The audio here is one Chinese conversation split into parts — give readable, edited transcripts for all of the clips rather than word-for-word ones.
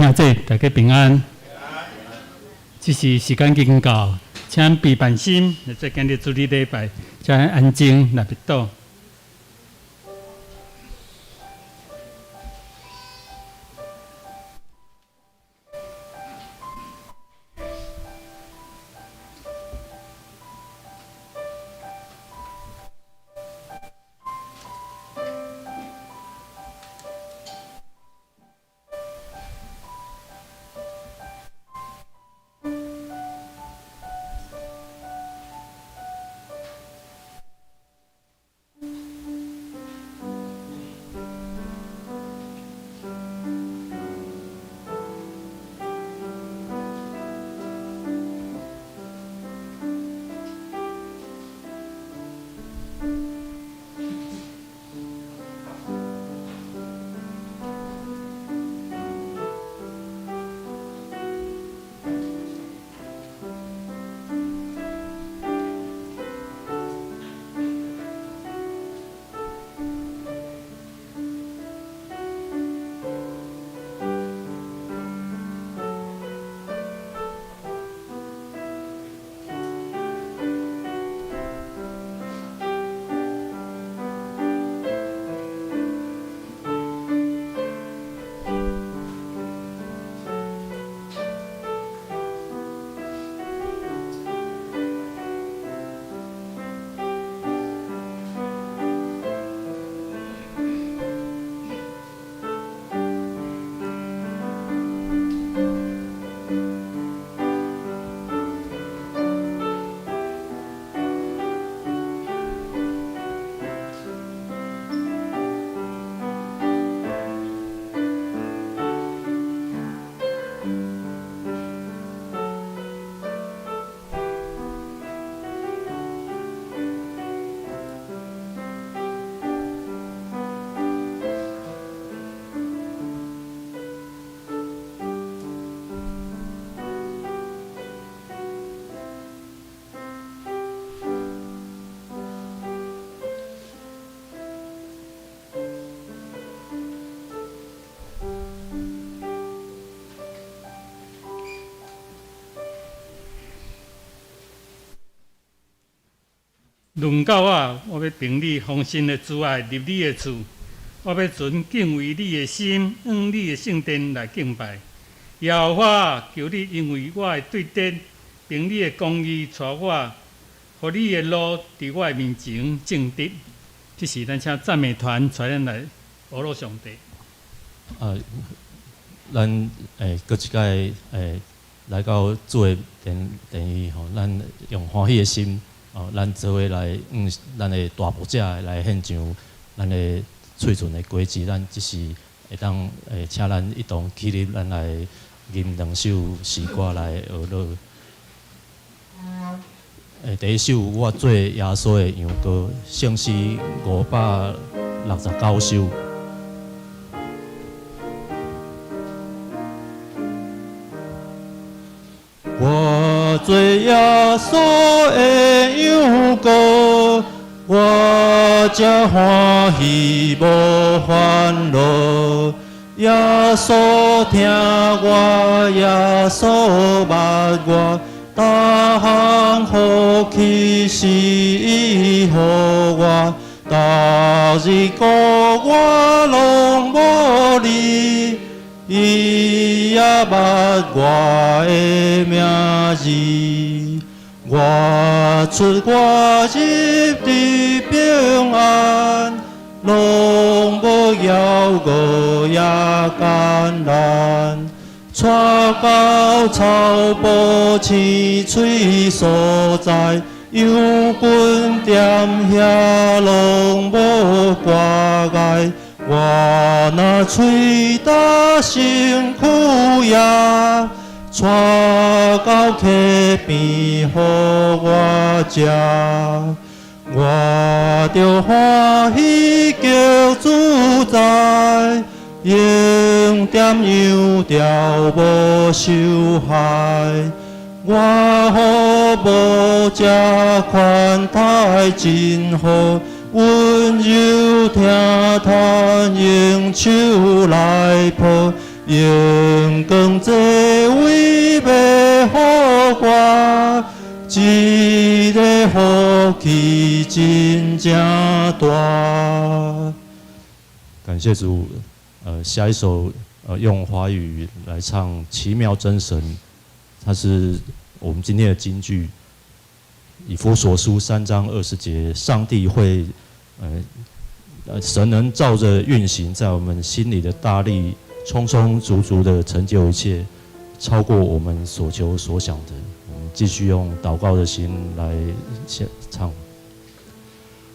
兄姐，大家平安。这是时间已经到，请备办心来做今日主日礼拜，请安静来祈祷。论到我要凭你丰盛的慈爱入你的厝，我要存敬畏你的心，往你的圣殿来敬拜。耶和华，求你因为我的对敌，凭你的公义带我，互你的路伫我的面前正直。这是咱请赞美团带咱来阿罗上帝。咱搁一届来到主的殿宇吼，咱用欢喜的心。咱做伙来，咱的大牧者来献上咱的嘴唇的果子，咱即是会当请咱一同起立，咱来吟两首诗歌来学乐。第一首我做耶稣的羊歌，圣诗569首。我做耶稣的羊羔，我才欢喜无烦恼。耶稣听我，耶稣捌我，逐项好奇是伊予我，逐日顾我拢无离。伊也捌我的名字，我出我入的平安，拢无夭饿也艰难。带到草埔青翠所在，羊群踮遐拢无挂碍。我那喙打辛苦也，带到溪边予我食，我着欢喜叫自在，用点羊条无受害。我好无这款待真好。温柔听他用手来抱，用光这位要好我，一个福气真正大。感谢主，下一首用华语来唱《奇妙真神》，它是我们今天的金句。以弗所书3章20节，上帝会，神能照着运行在我们心里的大力，充充足足的成就一切，超过我们所求所想的。我们继续用祷告的心来唱。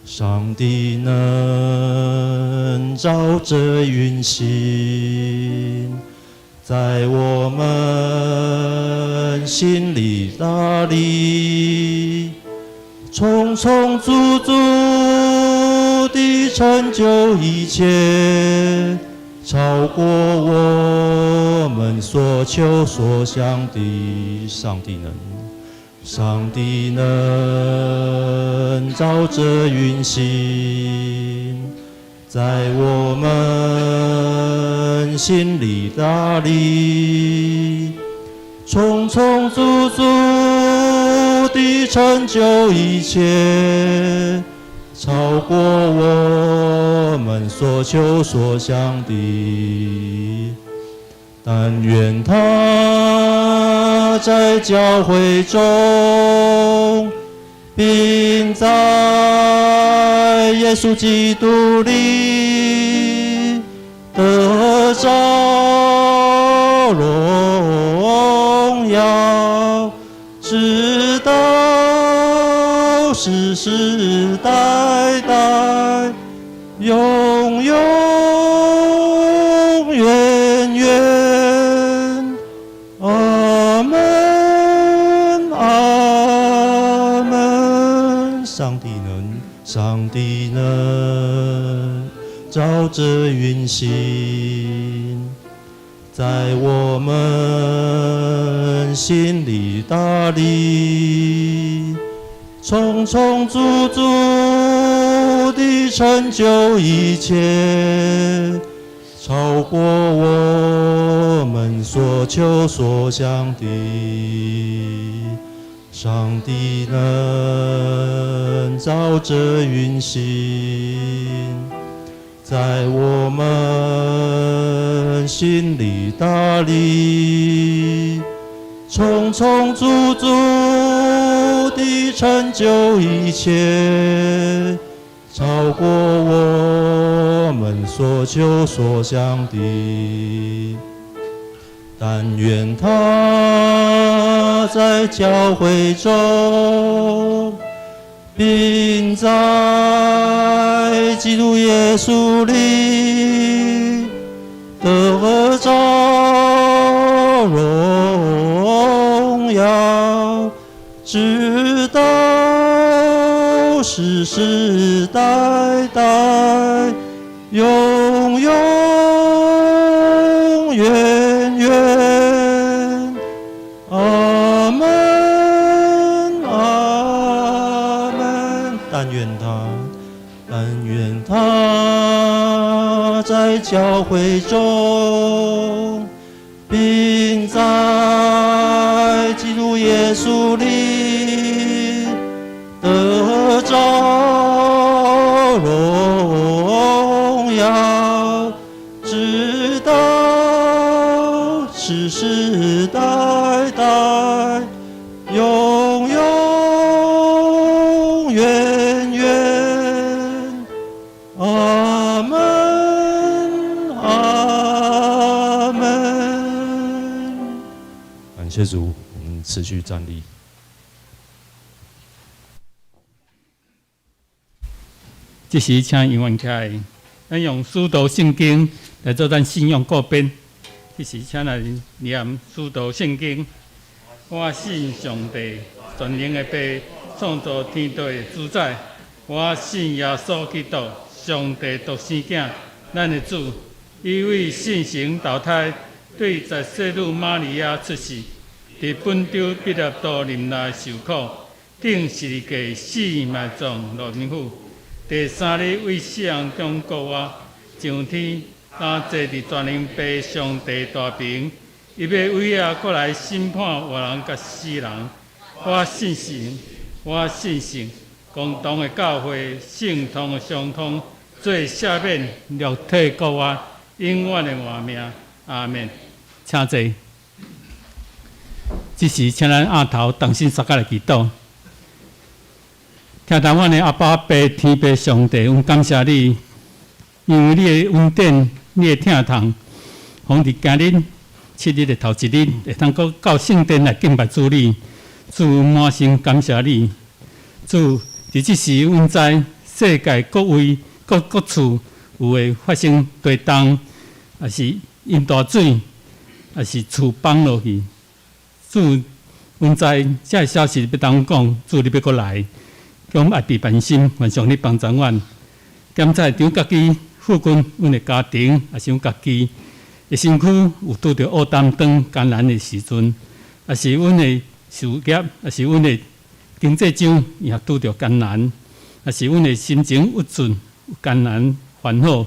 上帝能照着运行在我们心里大力，充充足足地成就一切，超过我们所求所想的。上帝能照着运行在我们心里大力，充充足足地成就一切，超过我们所求所想的。但愿他在教会中，并在耶稣基督里得着荣耀，直到世世代代，永永远远。阿门，阿门。上帝能照着运行在我们心里大力，充充足足地成就一切，超过我们所求所想的。上帝能照着运行在我们心里大力，充充足足地成就一切，超过我们所求所想的。但愿他在教会中，并在基督耶稣里得着荣耀，直到世世代代，永永远远。阿门，阿门。但愿他在教会中，并在基督耶稣里得着荣耀，直到世世代代，永永远远。阿门，阿门。感谢主，我们持续站立。这时请英文起来，咱用使徒圣经来做咱信仰告别。这时请来念使徒圣经。我信上帝，全能的爸，创造天地的主宰。我信耶稣基督，上帝独生囝，咱的主，伊为圣神投胎，对在圣女玛利亚出世，伫本州彼拉多任内受苦，顶十字架死埋葬落冥府。第三日为死人中复活，上天，当坐伫全能爸上帝大屏，伊要为下过来审判活人甲死人。我信神，共同的教会，圣堂的相通，最赦免肉体国我永远的活命。阿门。请坐。这时，请咱额头同心撒开来祈祷。听到阮的阿爸爸天父上帝，阮感谢你，因为你的恩典，你的疼痛，互伫今日7日的头一日，会通到圣殿来敬拜主你。主满心感谢你，主伫即时，阮知世界各位各处有会发生地动，也是淹大水，也是厝崩落去。主，阮知这消息要当讲，主你要过来。将爱彼万心，愿上你帮助阮。检查场家己附近，阮的家庭，也是阮家己的身躯有拄着黑担当艰难的时阵，也是阮的事业，也是阮的经济上也拄着艰难，也是阮的心情郁准、艰难、烦恼。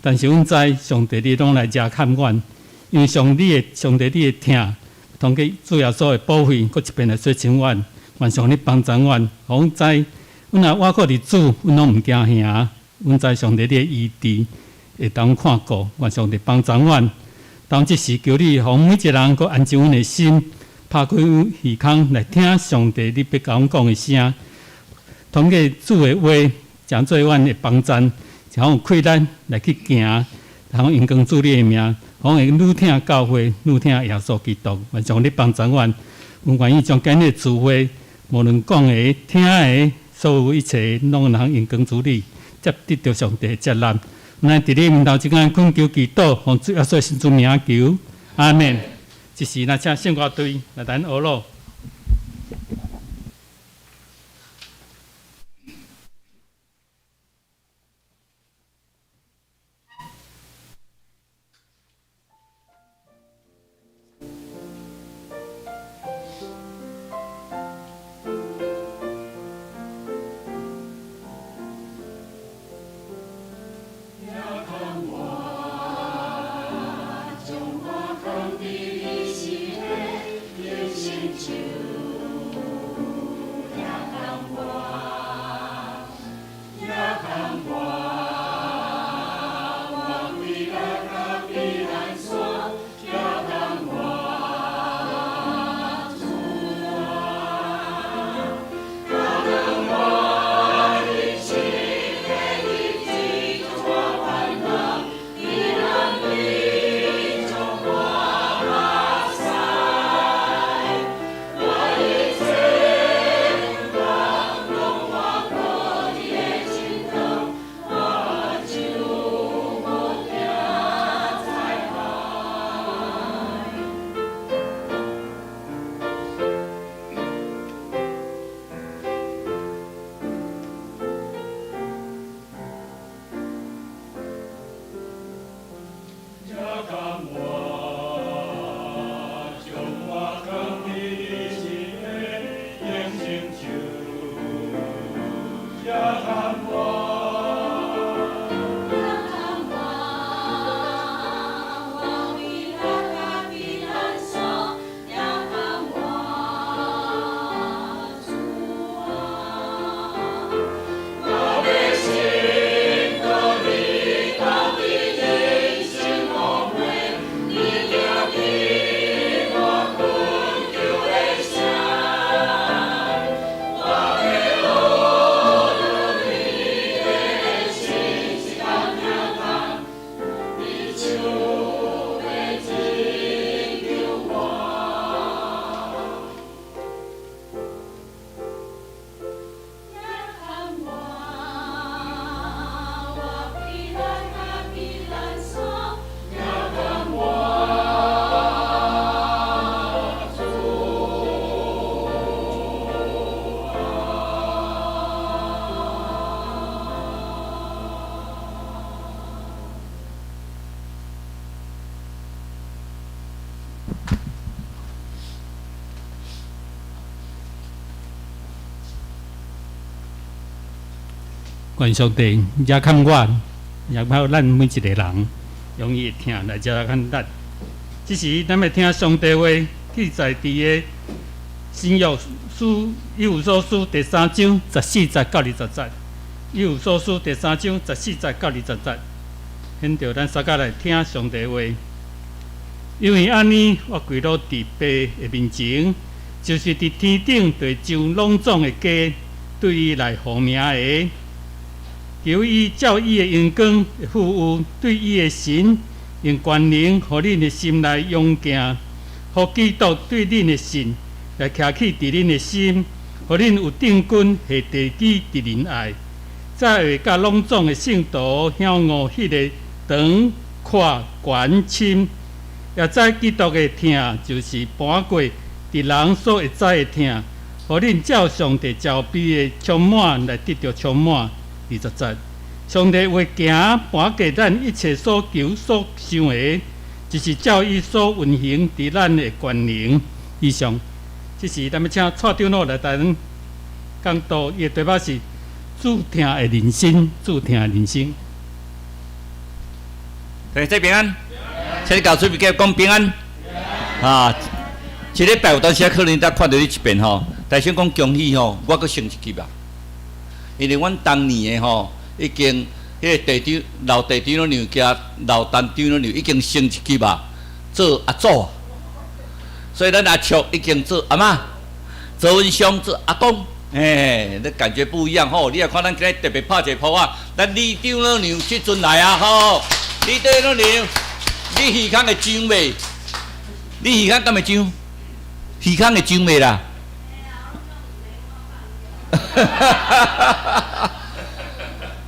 但是阮知上帝你拢来遮看阮，因为上帝你的疼，通过主耶稣的保惠，搁一遍来说清阮，愿上你帮助阮，互阮知。阮若我靠伫主，阮拢毋惊吓。阮知上帝你的医治会当看顾，愿上帝帮助阮。当即时求你，互每一个人搁安静阮的心，拍开耳孔来听上帝你要甲阮讲的声。通过主的话，诚做阮的帮助，互有气力来去行，互荣光主你的名，互会愈听教会，愈听耶稣基督。愿上帝帮助阮，阮愿意将今日的智慧，无论讲的、听的。所有一切拢能荣光主你，接得到上帝的接纳。咱伫你面头前间恳求祈祷，奉主耶稣圣主名求，阿门。即时咱请圣歌队来咱学路。愿上帝也看我，也包咱每一个人，容易听来遮来看咱。即时咱要听上帝话，记载伫个新约书以弗所书第3章14节到20节。以弗所书第3章14节到20节，显着咱三甲来听上帝话。因为安尼，我跪落伫爸的面前，就是伫天顶地上隆重的家，对伊来呼名的，求伊照伊的荣光的富有，对伊的神用权能，互恁的心来勇行，互基督对恁的信来徛起伫恁的心，互恁有定根下地基伫仁爱，才会甲隆重的圣徒享悟迄个长、阔、悬、深。也知基督的疼，就是搬过伫人所会知的疼，互恁照上帝召备的充满来得到充满。20节，上帝话行搬过咱一切所求所想的，就是照伊所运行伫咱的权能。以上，这是咱要请蔡长老来带咱讲道，伊的题目是主疼的人生，主疼的人生。大家平安。请你教出面给讲平安啊！一礼拜有当时可能才看到你一遍吼，但先讲恭喜吼，我阁升一级啊！因为阮当年的吼，已经迄个地长老地长老娘加老单长老娘已经升一级啊，做阿祖啊，所以咱阿叔已经做阿嬷，周文兄做阿公，那感觉不一样吼。你也看咱今日特别拍一个波啊，咱李长老娘即阵来啊吼，李长老娘。你鱼缸的姜未？你鱼缸敢会姜？鱼缸的姜未啦？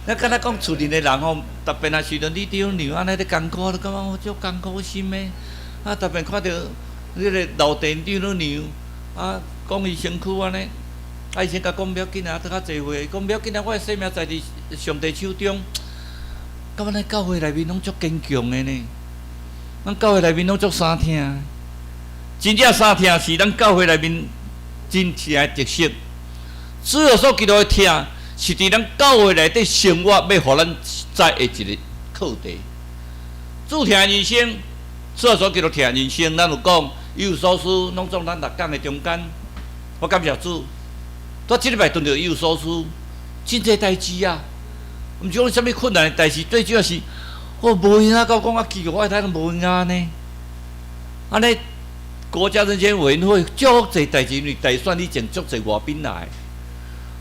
那敢若讲厝里的人吼，特别若是着你长娘安尼咧艰苦，你感觉我足艰苦心的。啊，特别看到迄个老店长老娘啊，讲伊身躯安尼，啊，伊先甲讲不要紧啊，拄较济岁，讲不要紧啊，我的生命在伫上帝手中。感觉咱教会内面拢足坚强的呢。咱教会内面拢足三听，真正三听是咱教会内面真正的特色。主要所基督的听，是伫咱教会内底生活，要互咱知的一个课题。主听人生，主要所基督听人生，咱有讲有所书，拢总咱6讲的中间。我感谢主，我这礼拜蹲着有所书，真济代志啊，毋是讲啥物困难的代志，最主要是。我无影到讲奇怪，我睇都无影呢。安尼国家人权委员会足侪代志，因为大选以前足侪外宾来，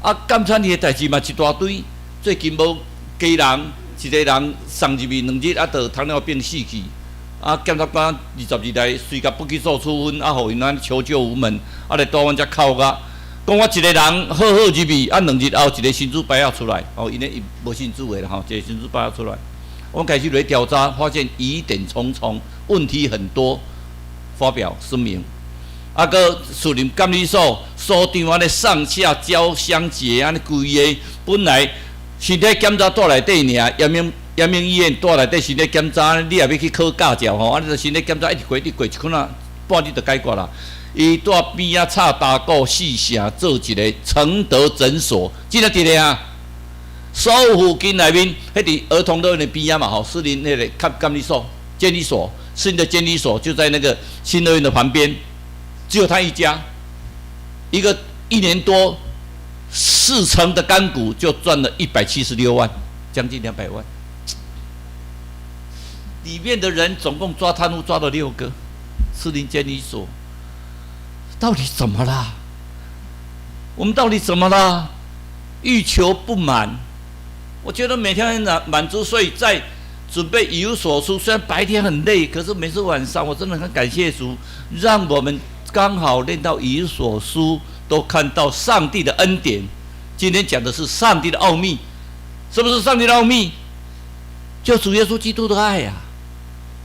啊，监察你的代志嘛一大堆。最近无家人一个人送入去2日，啊，就糖尿病死去。啊，检察官22来随甲不起诉处分，啊，互因咱求救无门，啊，来带阮遮扣押。讲我一个人好好入去，啊，2日后一个新主牌仔出来，哦，因为伊无信主的啦，吼，一个新主牌仔出来。我开始来调查，发现疑点重重，问题很多，发表声明。啊，个树林监理所所长安尼上下交相结，安尼规个本来身体检查带内底尔，阳明医院带内底身体检查，你也要去考驾照吼，安尼身体检查一直过一困啊，半日就解决啦。伊带边仔插大鼓四城做一个承德诊所，真正伫咧啊！所有附近内面，迄伫儿童乐园的边啊嘛，吼，士林那个监理所、监理所，士林的监理所就在那个新乐园的旁边，只有他一家，一年多4成的干股就赚了176万，将近200万。里面的人总共抓贪污抓了6个，士林监理所，到底怎么啦？我们到底怎么啦？欲求不满。我觉得每天很满足，所以在准备以有所书。虽然白天很累，可是每次晚上我真的很感谢主，让我们刚好练到以有所书，都看到上帝的恩典。今天讲的是上帝的奥秘，是不是上帝的奥秘？就主耶稣基督的爱呀、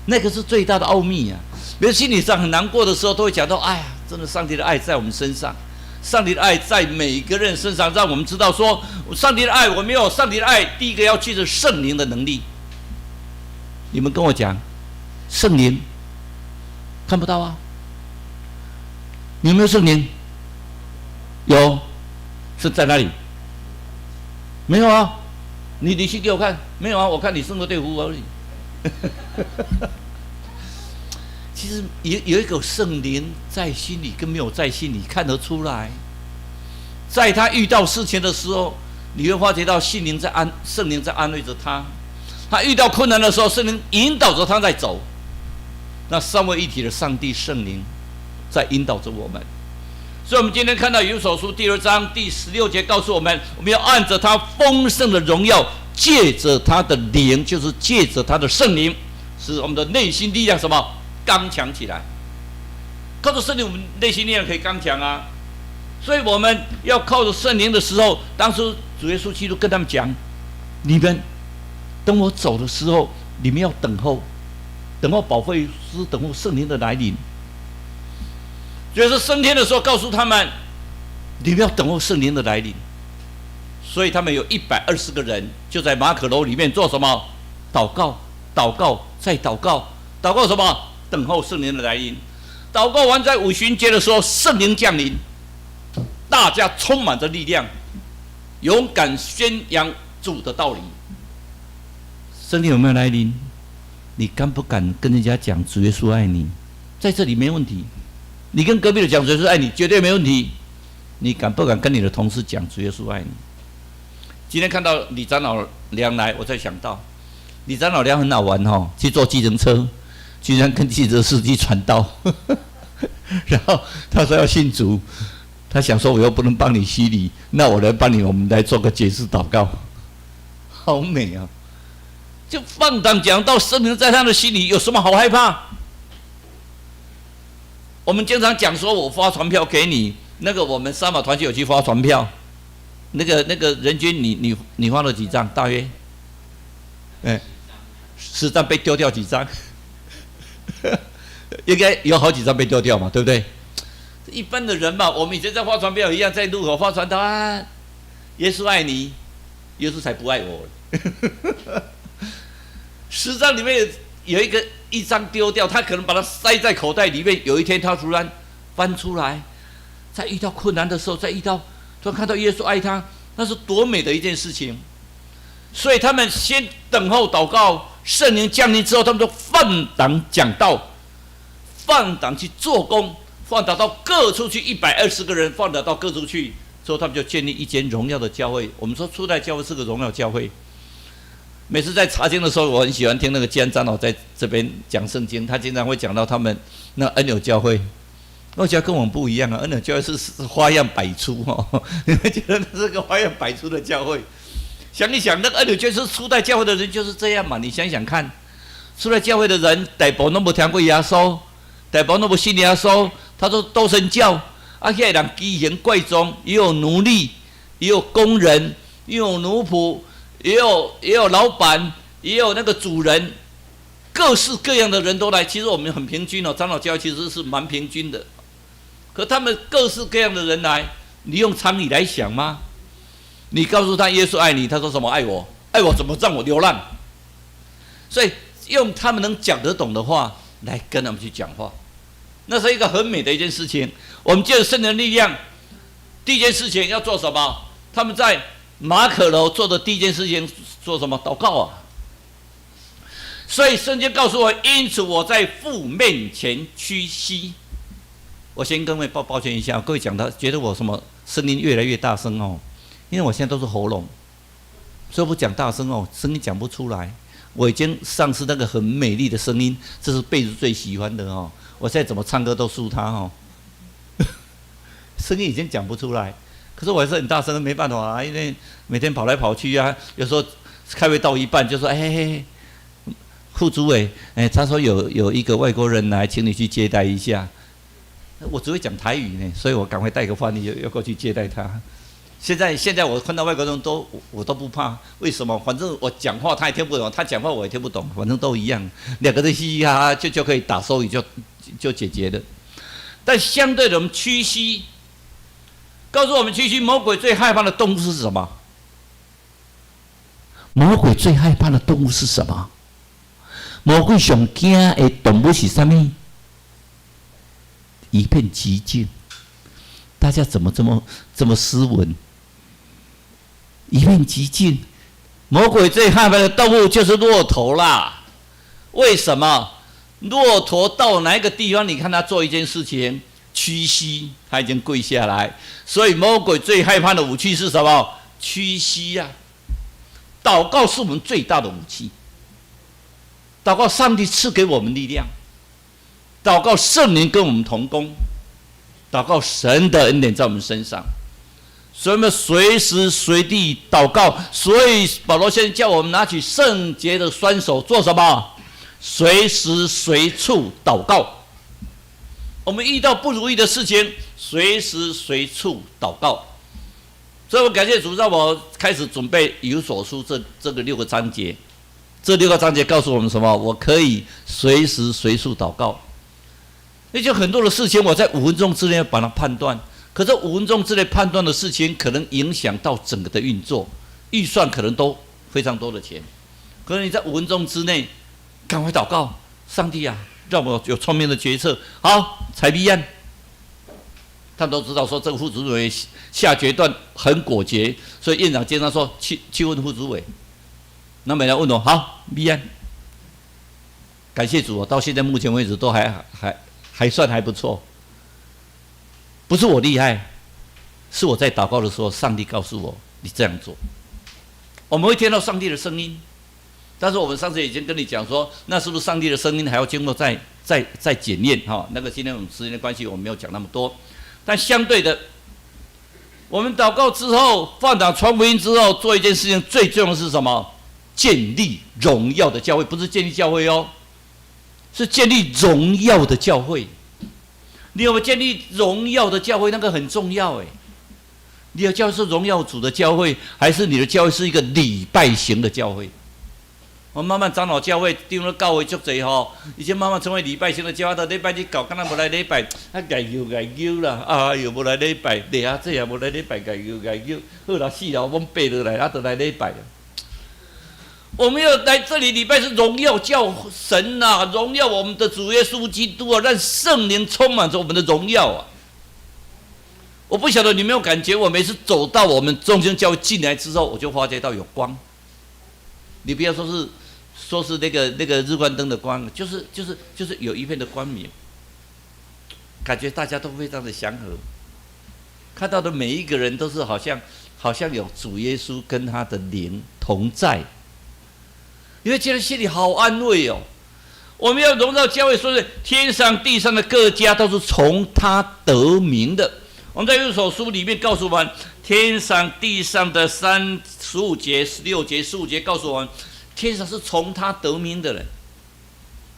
那个是最大的奥秘呀、比如心理上很难过的时候，都会讲到，哎呀，真的上帝的爱在我们身上。上帝的爱在每一个人身上，让我们知道说，上帝的爱，我没有上帝的爱，第一个要记着圣灵的能力。你们跟我讲，圣灵看不到啊？你有没有圣灵？有，是在哪里？没有啊？你去给我看，没有啊？我看你圣歌队服而已。其实有一个圣灵在心里，跟没有在心里看得出来。在他遇到事情的时候，你会发觉到圣灵在安慰着他；他遇到困难的时候，圣灵引导着他在走。那三位一体的上帝圣灵在引导着我们。所以我们今天看到以弗所书第2章第16节告诉我们，我们要按着他丰盛的荣耀，借着他的灵，就是借着他的圣灵，使我们的内心力量什么刚强起来。靠着圣灵，我们内心力量可以刚强啊。所以我们要靠着圣灵的时候，当初主耶稣基督跟他们讲：你们等我走的时候，你们要等候保惠师，等候圣灵的来临。所以说升天的时候告诉他们，你们要等候圣灵的来临。所以他们有120个人就在马可楼里面做什么？祷告，祷告，再祷告，祷告什么？等候圣灵的来临。祷告完，在五旬节的时候，圣灵降临，大家充满着力量，勇敢宣扬主的道理。圣灵有没有来临？你敢不敢跟人家讲主耶稣爱你？在这里没问题。你跟隔壁的讲主耶稣爱你，绝对没问题。你敢不敢跟你的同事讲主耶稣爱你？今天看到李长老梁来，我才想到，李长老梁很好玩哦，去坐计程车，居然跟汽车司机传道，然后他说要信主，他想说我又不能帮你洗礼，那我来帮你，我们来做个解释祷告，好美啊！就放胆讲到圣灵在他的心里，有什么好害怕？我们经常讲说，我发传票给你，那个我们三马团契有去发传票，那个人均你发了几张？大约，10张被丢掉几张？应该有好几张被丢掉嘛，对不对？一般的人嘛，我们以前在发传票一样，在路口发传单啊，耶稣爱你，耶稣才不爱我。10张里面有一张丢掉，他可能把它塞在口袋里面。有一天他突然翻出来，在遇到困难的时候，突然看到耶稣爱他，那是多美的一件事情。所以他们先等候祷告，圣灵降临之后，他们就放胆讲道，放胆去做工，放胆到各处去，120个人放胆到各处去，之后他们就建立一间荣耀的教会。我们说初代教会是个荣耀教会。每次在查经的时候，我很喜欢听那个基安长老在这边讲圣经，他经常会讲到他们那恩友教会。我觉得跟我们不一样啊，恩友教会是花样百出哦，你们觉得那是个花样百出的教会？想一想，那个恩友教会是初代教会的人就是这样嘛？你想想看，初代教会的人，大部分都没听过耶稣，大部分都没信耶稣，他说都神教，啊，现在人畸形怪状，也有奴隶，也有工人，也有奴仆。也有老板，也有那个主人，各式各样的人都来。其实我们很平均哦，长老教会其实是蛮平均的。可他们各式各样的人来，你用常理来想吗？你告诉他耶稣爱你，他说什么爱我？爱我怎么让我流浪？所以用他们能讲得懂的话来跟他们去讲话，那是一个很美的一件事情。我们借着圣灵的力量，第一件事情要做什么？他们在马可楼做的第一件事情做什么？祷告啊！所以圣经告诉我，因此我在父面前屈膝。我先跟各位抱歉一下，各位讲的觉得我什么声音越来越大声哦，因为我现在都是喉咙，所以不讲大声哦，声音讲不出来。我已经丧失那个很美丽的声音，这是贝子最喜欢的哦。我现在怎么唱歌都输他哦，声音已经讲不出来。可是我还是很大声，没办法啊，因为每天跑来跑去啊，有时候开会到一半就说：“哎，副主委，他说有一个外国人来，请你去接待一下。”我只会讲台语呢，所以我赶快带个翻译要过去接待他。现在我看到外国人我都不怕，为什么？反正我讲话他也听不懂，他讲话我也听不懂，反正都一样，两个人嘻嘻哈哈就可以打手语就解决了。但相对的，我们屈膝。告诉我们，魔鬼最害怕的动物是什么？魔鬼最害怕的动物是什么？魔鬼上惊的动物是什么？一片寂静。大家怎么这么斯文？一片寂静。魔鬼最害怕的动物就是骆驼啦。为什么？骆驼到哪一个地方，你看他做一件事情，屈膝，他已经跪下来。所以魔鬼最害怕的武器是什么？屈膝啊！祷告是我们最大的武器。祷告，上帝赐给我们力量；祷告，圣灵跟我们同工；祷告，神的恩典在我们身上。所以我们随时随地祷告。所以保罗先生叫我们拿起圣洁的双手做什么？随时随处祷告。我们遇到不如意的事情，随时随处祷告。所以我感谢主，让我开始准备以弗所书这个6个章节。这6个章节告诉我们什么？我可以随时随处祷告。那就很多的事情，我在5分钟之内把它判断。可是5分钟之内判断的事情，可能影响到整个的运作，预算可能都非常多的钱。可是你在5分钟之内，赶快祷告，上帝啊，让我有聪明的决策。好，采立案，他们都知道说这个副主委下决断很果决，所以院长经常说去问副主委。那每人问我，好，立案。感谢主，到现在目前为止都还算还不错。不是我厉害，是我在祷告的时候，上帝告诉我你这样做。我们会听到上帝的声音。但是我们上次已经跟你讲说，那是不是上帝的声音还要经过再检验哈？那个今天我们时间的关系，我们没有讲那么多。但相对的，我们祷告之后，放胆传福音之后，做一件事情最重要的是什么？建立荣耀的教会，不是建立教会哦，是建立荣耀的教会。你有没有建立荣耀的教会？那个很重要哎。你的教会是荣耀主的教会，还是你的教会是一个礼拜型的教会？我慢慢长老教会丢了教会足济吼，已经慢慢成为礼拜型的教会。到礼拜日搞，敢若无来礼拜，啊改叫啦，啊又无来礼拜，弟啊这也无来礼拜，改叫，好啦死啦，我们背落来，啊就来礼拜了。我们要来这里礼拜是荣耀教神呐、啊，荣耀我们的主耶稣基督啊，让圣灵充满着我们的荣耀啊。我不晓得你没有感觉，我每次走到我们中心教会进来之后，我就发觉到有光。你不要说是那个日光灯的光，就是有一片的光明，感觉大家都非常的祥和，看到的每一个人都是好像有主耶稣跟他的灵同在，你会觉得心里好安慰哦。我们要荣耀教会，说是天上地上的各家都是从他得名的。我们在以弗所书里面告诉我们，天上地上的15节、16节、15节告诉我们，天上是从他得名的人。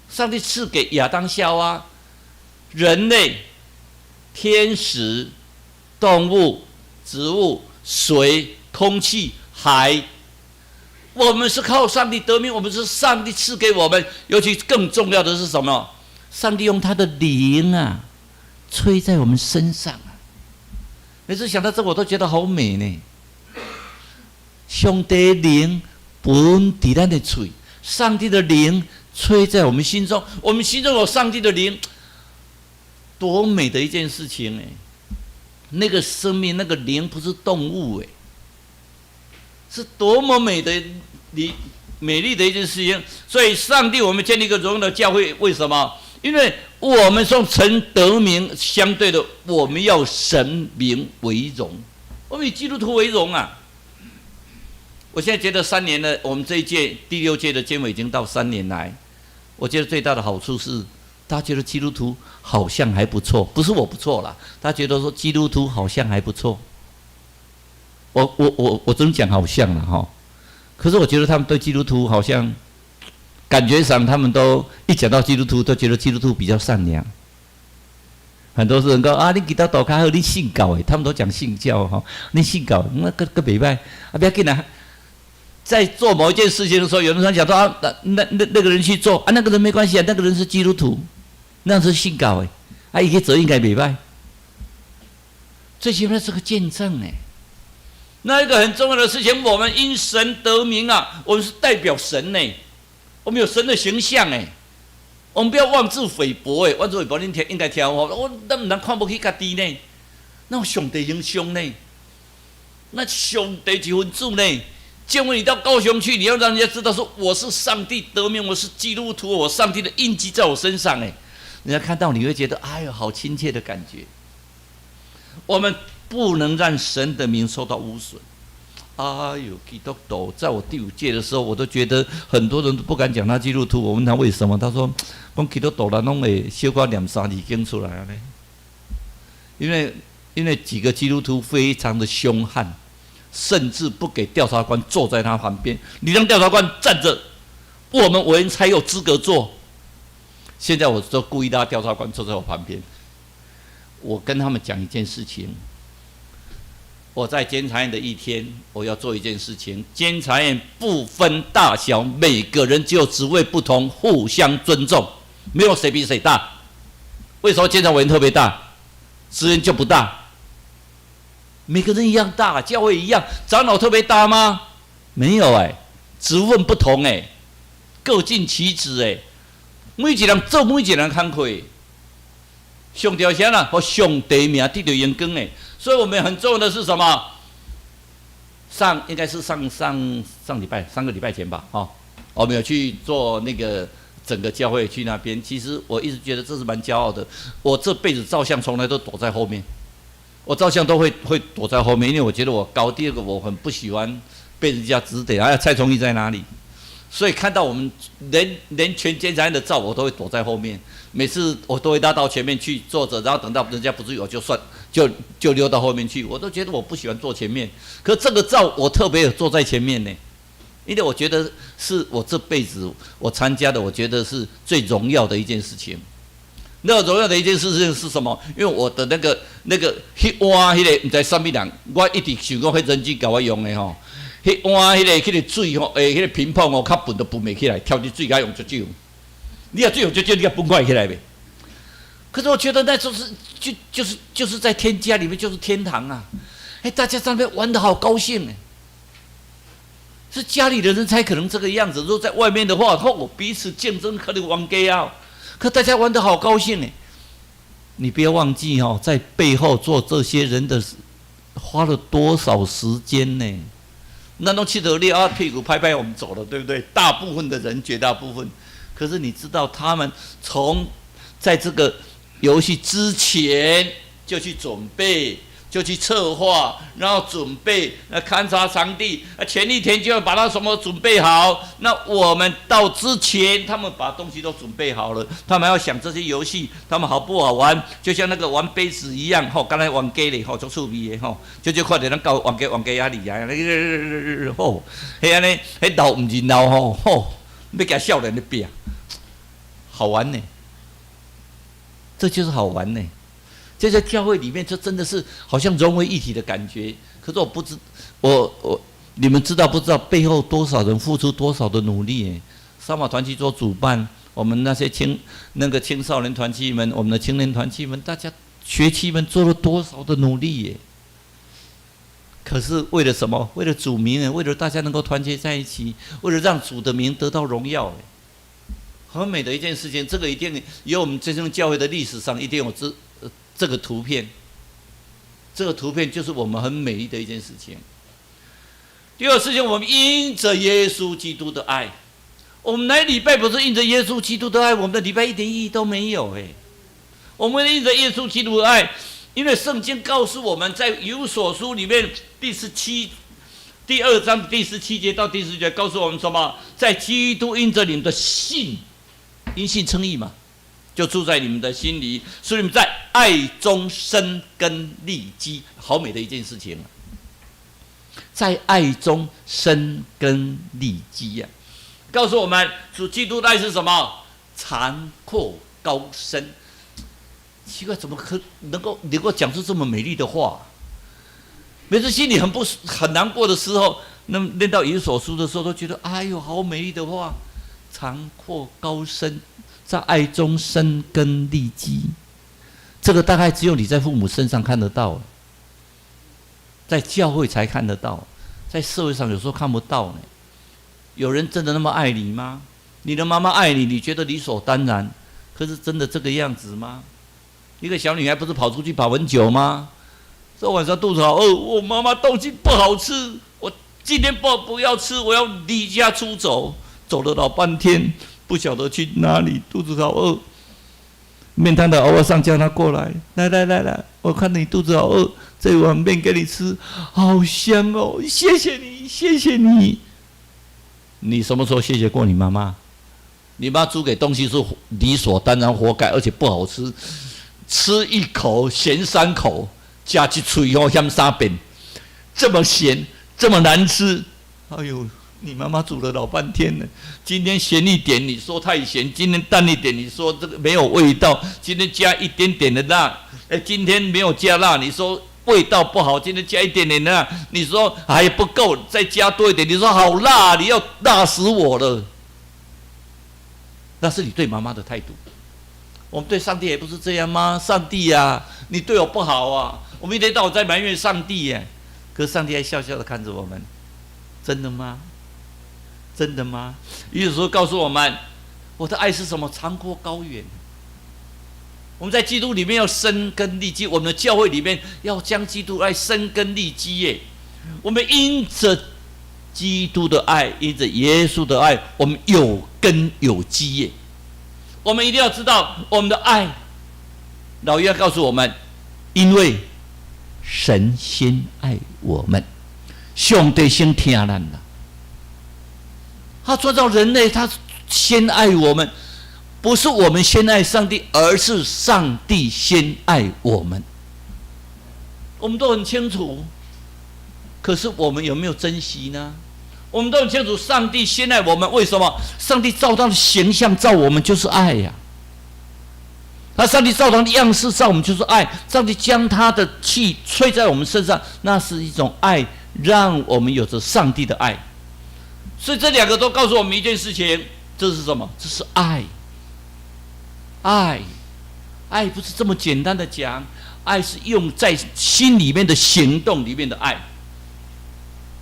上帝赐给亚当夏娃、人类、天使、动物、植物、水、空气、海，我们是靠上帝得名，我们是上帝赐给我们。尤其更重要的是什么？上帝用他的灵啊，吹在我们身上啊。每次想到这，我都觉得好美呢。上帝灵本在咱的嘴，上帝的灵吹在我们心中，我们心中有上帝的灵，多美的一件事情哎！那个生命，那个灵不是动物哎，是多么美丽的一件事情。所以，上帝我们建立一个荣耀的教会，为什么？因为我们从神得名，相对的，我们要神名为荣，我们以基督徒为荣啊！我现在觉得3年了，我们这一届第6届的监委已经到3年来，我觉得最大的好处是，大家觉得基督徒好像还不错，不是我不错啦，大家觉得说基督徒好像还不错。我真讲好像了哈，可是我觉得他们对基督徒好像。感觉上，他们都一讲到基督徒，都觉得基督徒比较善良。很多人讲啊，你给他祷告好，你信教诶，他们都讲信教哈，你信教那个袂歹啊，不要紧啊。在做某一件事情的时候，有人讲说啊，那个人去做啊，那个人没关系啊，那个人是基督徒，那是信教诶，啊，伊个做应该袂歹。最起码是个见证诶。那一个很重要的事情，我们因神得名啊，我们是代表神呢。我们有神的形象哎，我们不要妄自菲薄哎，妄自菲薄，恁应该听我咱唔能看不起家己呢，那上帝形象呢，那上帝一份子呢，建伟，你到高雄去，你要让人家知道说我是上帝得名，我是基督徒，我上帝的印记在我身上。人家看到你会觉得，哎呦，好亲切的感觉。我们不能让神的名受到污损。哎呦，基督徒，在我第5届的时候，我都觉得很多人都不敢讲他基督徒。我问他为什么，他说：“讲基督徒人拢会小可念3字经出来啊呢。”因为几个基督徒非常的凶悍，甚至不给调查官坐在他旁边，你让调查官站着，我们委员才有资格坐。现在我就故意让调查官坐在我旁边，我跟他们讲一件事情。我在监察院的一天，我要做一件事情。监察院不分大小，每个人只有职位不同，互相尊重，没有谁比谁大。为什么监察委员特别大，职员就不大？每个人一样大，教会一样，长老特别大吗？没有职分不同各尽其职每一人做每一人工课。上条线啦，和上帝名得到荣光所以我们很重要的是什么？应该是上礼拜3个礼拜前吧，我们有去做那个整个教会去那边。其实我一直觉得这是蛮骄傲的。我这辈子照相从来都躲在后面，我照相都会躲在后面，因为我觉得我高。第二个，我很不喜欢被人家指点。蔡崇义在哪里？所以看到我们连全监察院的照，我都会躲在后面。每次我都会拉到前面去坐着，然后等到人家不注意，我就溜到后面去。我都觉得我不喜欢坐前面，可这个照我特别有坐在前面呢，因为我觉得是我这辈子我参加的，我觉得是最荣耀的一件事情。那个荣耀的一件事情是什么？因为我的那个碗那个不知什么人，我一直想讲那人机给我用的吼。那碗那个水吼，那个乒乓哦，较笨都笨不起来，跳进水给用足久。你要最有就叫你要崩坏起来呗。可是我觉得那就是在天家里面就是天堂啊！大家在那边玩得好高兴是家里的人才可能这个样子。如果在外面的话，我彼此竞争可能玩 gay 啊，可大家玩得好高兴你不要忘记在背后做这些人的花了多少时间呢？那种气头烈屁股拍拍我们走了，对不对？大部分的人，绝大部分。可是你知道，他们在这个游戏之前就去准备，就去策划，然后准备勘察场地，前一天就要把它什么准备好。那我们到之前，他们把东西都准备好了，他们要想这些游戏，他们好不好玩？就像那个玩杯子一样，刚才玩鸡嘞，做趣味的就快点咱搞玩鸡啊厉害，安尼，闹唔热闹要甲少年的比好玩呢，这就是好玩呢。这在教会里面，这真的是好像融为一体的感觉。可是我不知，你们知道不知道背后多少人付出多少的努力？三马团契做主办，我们那些青少年团契们，我们的青年团契们，大家学期们做了多少的努力可是为了什么？为了主名为了大家能够团结在一起，为了让主的名得到荣耀很美的一件事情。这个一定有我们真正教会的历史上一定有这个图片。这个图片就是我们很美丽的一件事情。第二个事情，我们因着耶稣基督的爱，我们来礼拜不是因着耶稣基督的爱，我们的礼拜一点意义都没有我们因着耶稣基督的爱。因为圣经告诉我们在以弗所书里面第2章第17节到第10节告诉我们什么？在基督因着你们的信，因信称义嘛，就住在你们的心里，所以你们在爱中生根立基。好美的一件事情在爱中生根立基告诉我们主基督的爱是什么？长阔高深。奇怪，怎么能够讲出这么美丽的话？每次心里很难过的时候，那么念到以弗所书的时候，都觉得哎呦，好美丽的话，长阔高深，在爱中生根立基。这个大概只有你在父母身上看得到，在教会才看得到，在社会上有时候看不到呢。有人真的那么爱你吗？你的妈妈爱你，你觉得理所当然，可是真的这个样子吗？一个小女孩不是跑出去跑很久吗？这晚上肚子好饿，我妈妈东西不好吃，我今天不要吃，我要离家出走。走了老半天，不晓得去哪里，肚子好饿。面摊的偶尔上叫他过来，来，我看你肚子好饿，这碗面给你吃，好香哦，谢谢你。你什么时候谢谢过你妈妈？你妈煮给东西是理所当然、活该，而且不好吃，吃一口嫌3口，加一嘴哦嫌3遍，这么咸，这么难吃，哎呦！你妈妈煮了老半天了，今天咸一点，你说太咸；今天淡一点，你说这个没有味道；今天加一点点的辣，今天没有加辣，你说味道不好；今天加一点点的辣，你说还不够，再加多一点，你说好辣，你要辣死我了。那是你对妈妈的态度。我们对上帝也不是这样吗？上帝呀，你对我不好啊，我们一天到晚在埋怨上帝耶，可是上帝还笑笑的看着我们，真的吗？真的吗？耶稣告诉我们，我的爱是什么？长阔高远。我们在基督里面要生根立基，我们的教会里面要将基督爱生根立基耶。我们因着基督的爱，因着耶稣的爱，我们有根有基耶。我们一定要知道我们的爱。老约告诉我们，因为神先爱我们，上帝先听咱啦。他创造人类，他先爱我们，不是我们先爱上帝，而是上帝先爱我们。我们都很清楚，可是我们有没有珍惜呢？我们都很清楚，上帝先爱我们，为什么？上帝照他的形象造我们就是爱呀。那上帝照他的样式造我们就是爱，上帝将他的气吹在我们身上，那是一种爱，让我们有着上帝的爱。所以这两个都告诉我们一件事情，这是什么？这是爱。爱不是这么简单的讲，爱是用在心里面的行动里面的爱。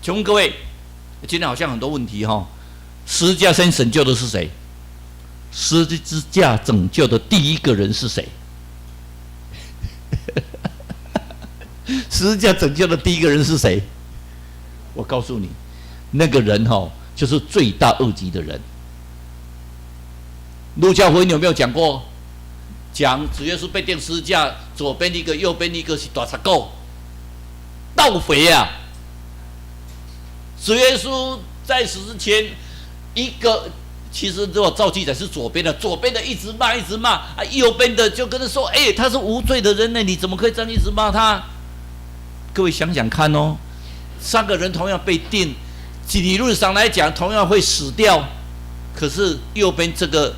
请问各位，今天好像很多问题哈，十字架先拯救的是谁？十字架拯救的第一个人是谁？十字架拯救的第一个人是谁？我告诉你，那个人就是罪大恶极的人。路加福音有没有讲过？讲主耶稣被钉十字架，左边一个，右边一个是大贼狗，盗匪啊！主耶稣在死之前，一个其实如果照记载是左边的一直骂，右边的就跟他说：“他是无罪的人呢，你怎么可以这样一直骂他？”各位想想看哦，3个人同样被钉。理论上来讲，同样会死掉，可是右边这个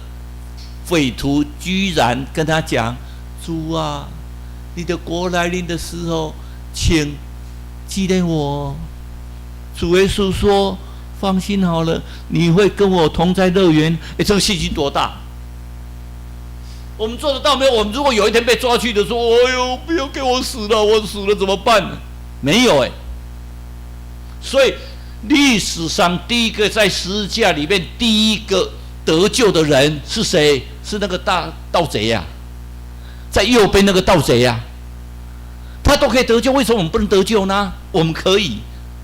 匪徒居然跟他讲：“主啊，你的国来临的时候，请纪念我。”主耶稣说：“放心好了，你会跟我同在乐园。”这个信心多大？我们做得到没有？我们如果有一天被抓去的说：“哎呦，不要给我死了，我死了怎么办？”没有所以。历史上第一个在十字架里面第一个得救的人是谁？是那个盗贼呀，在右边那个盗贼呀，他都可以得救，为什么我们不能得救呢？我们可以，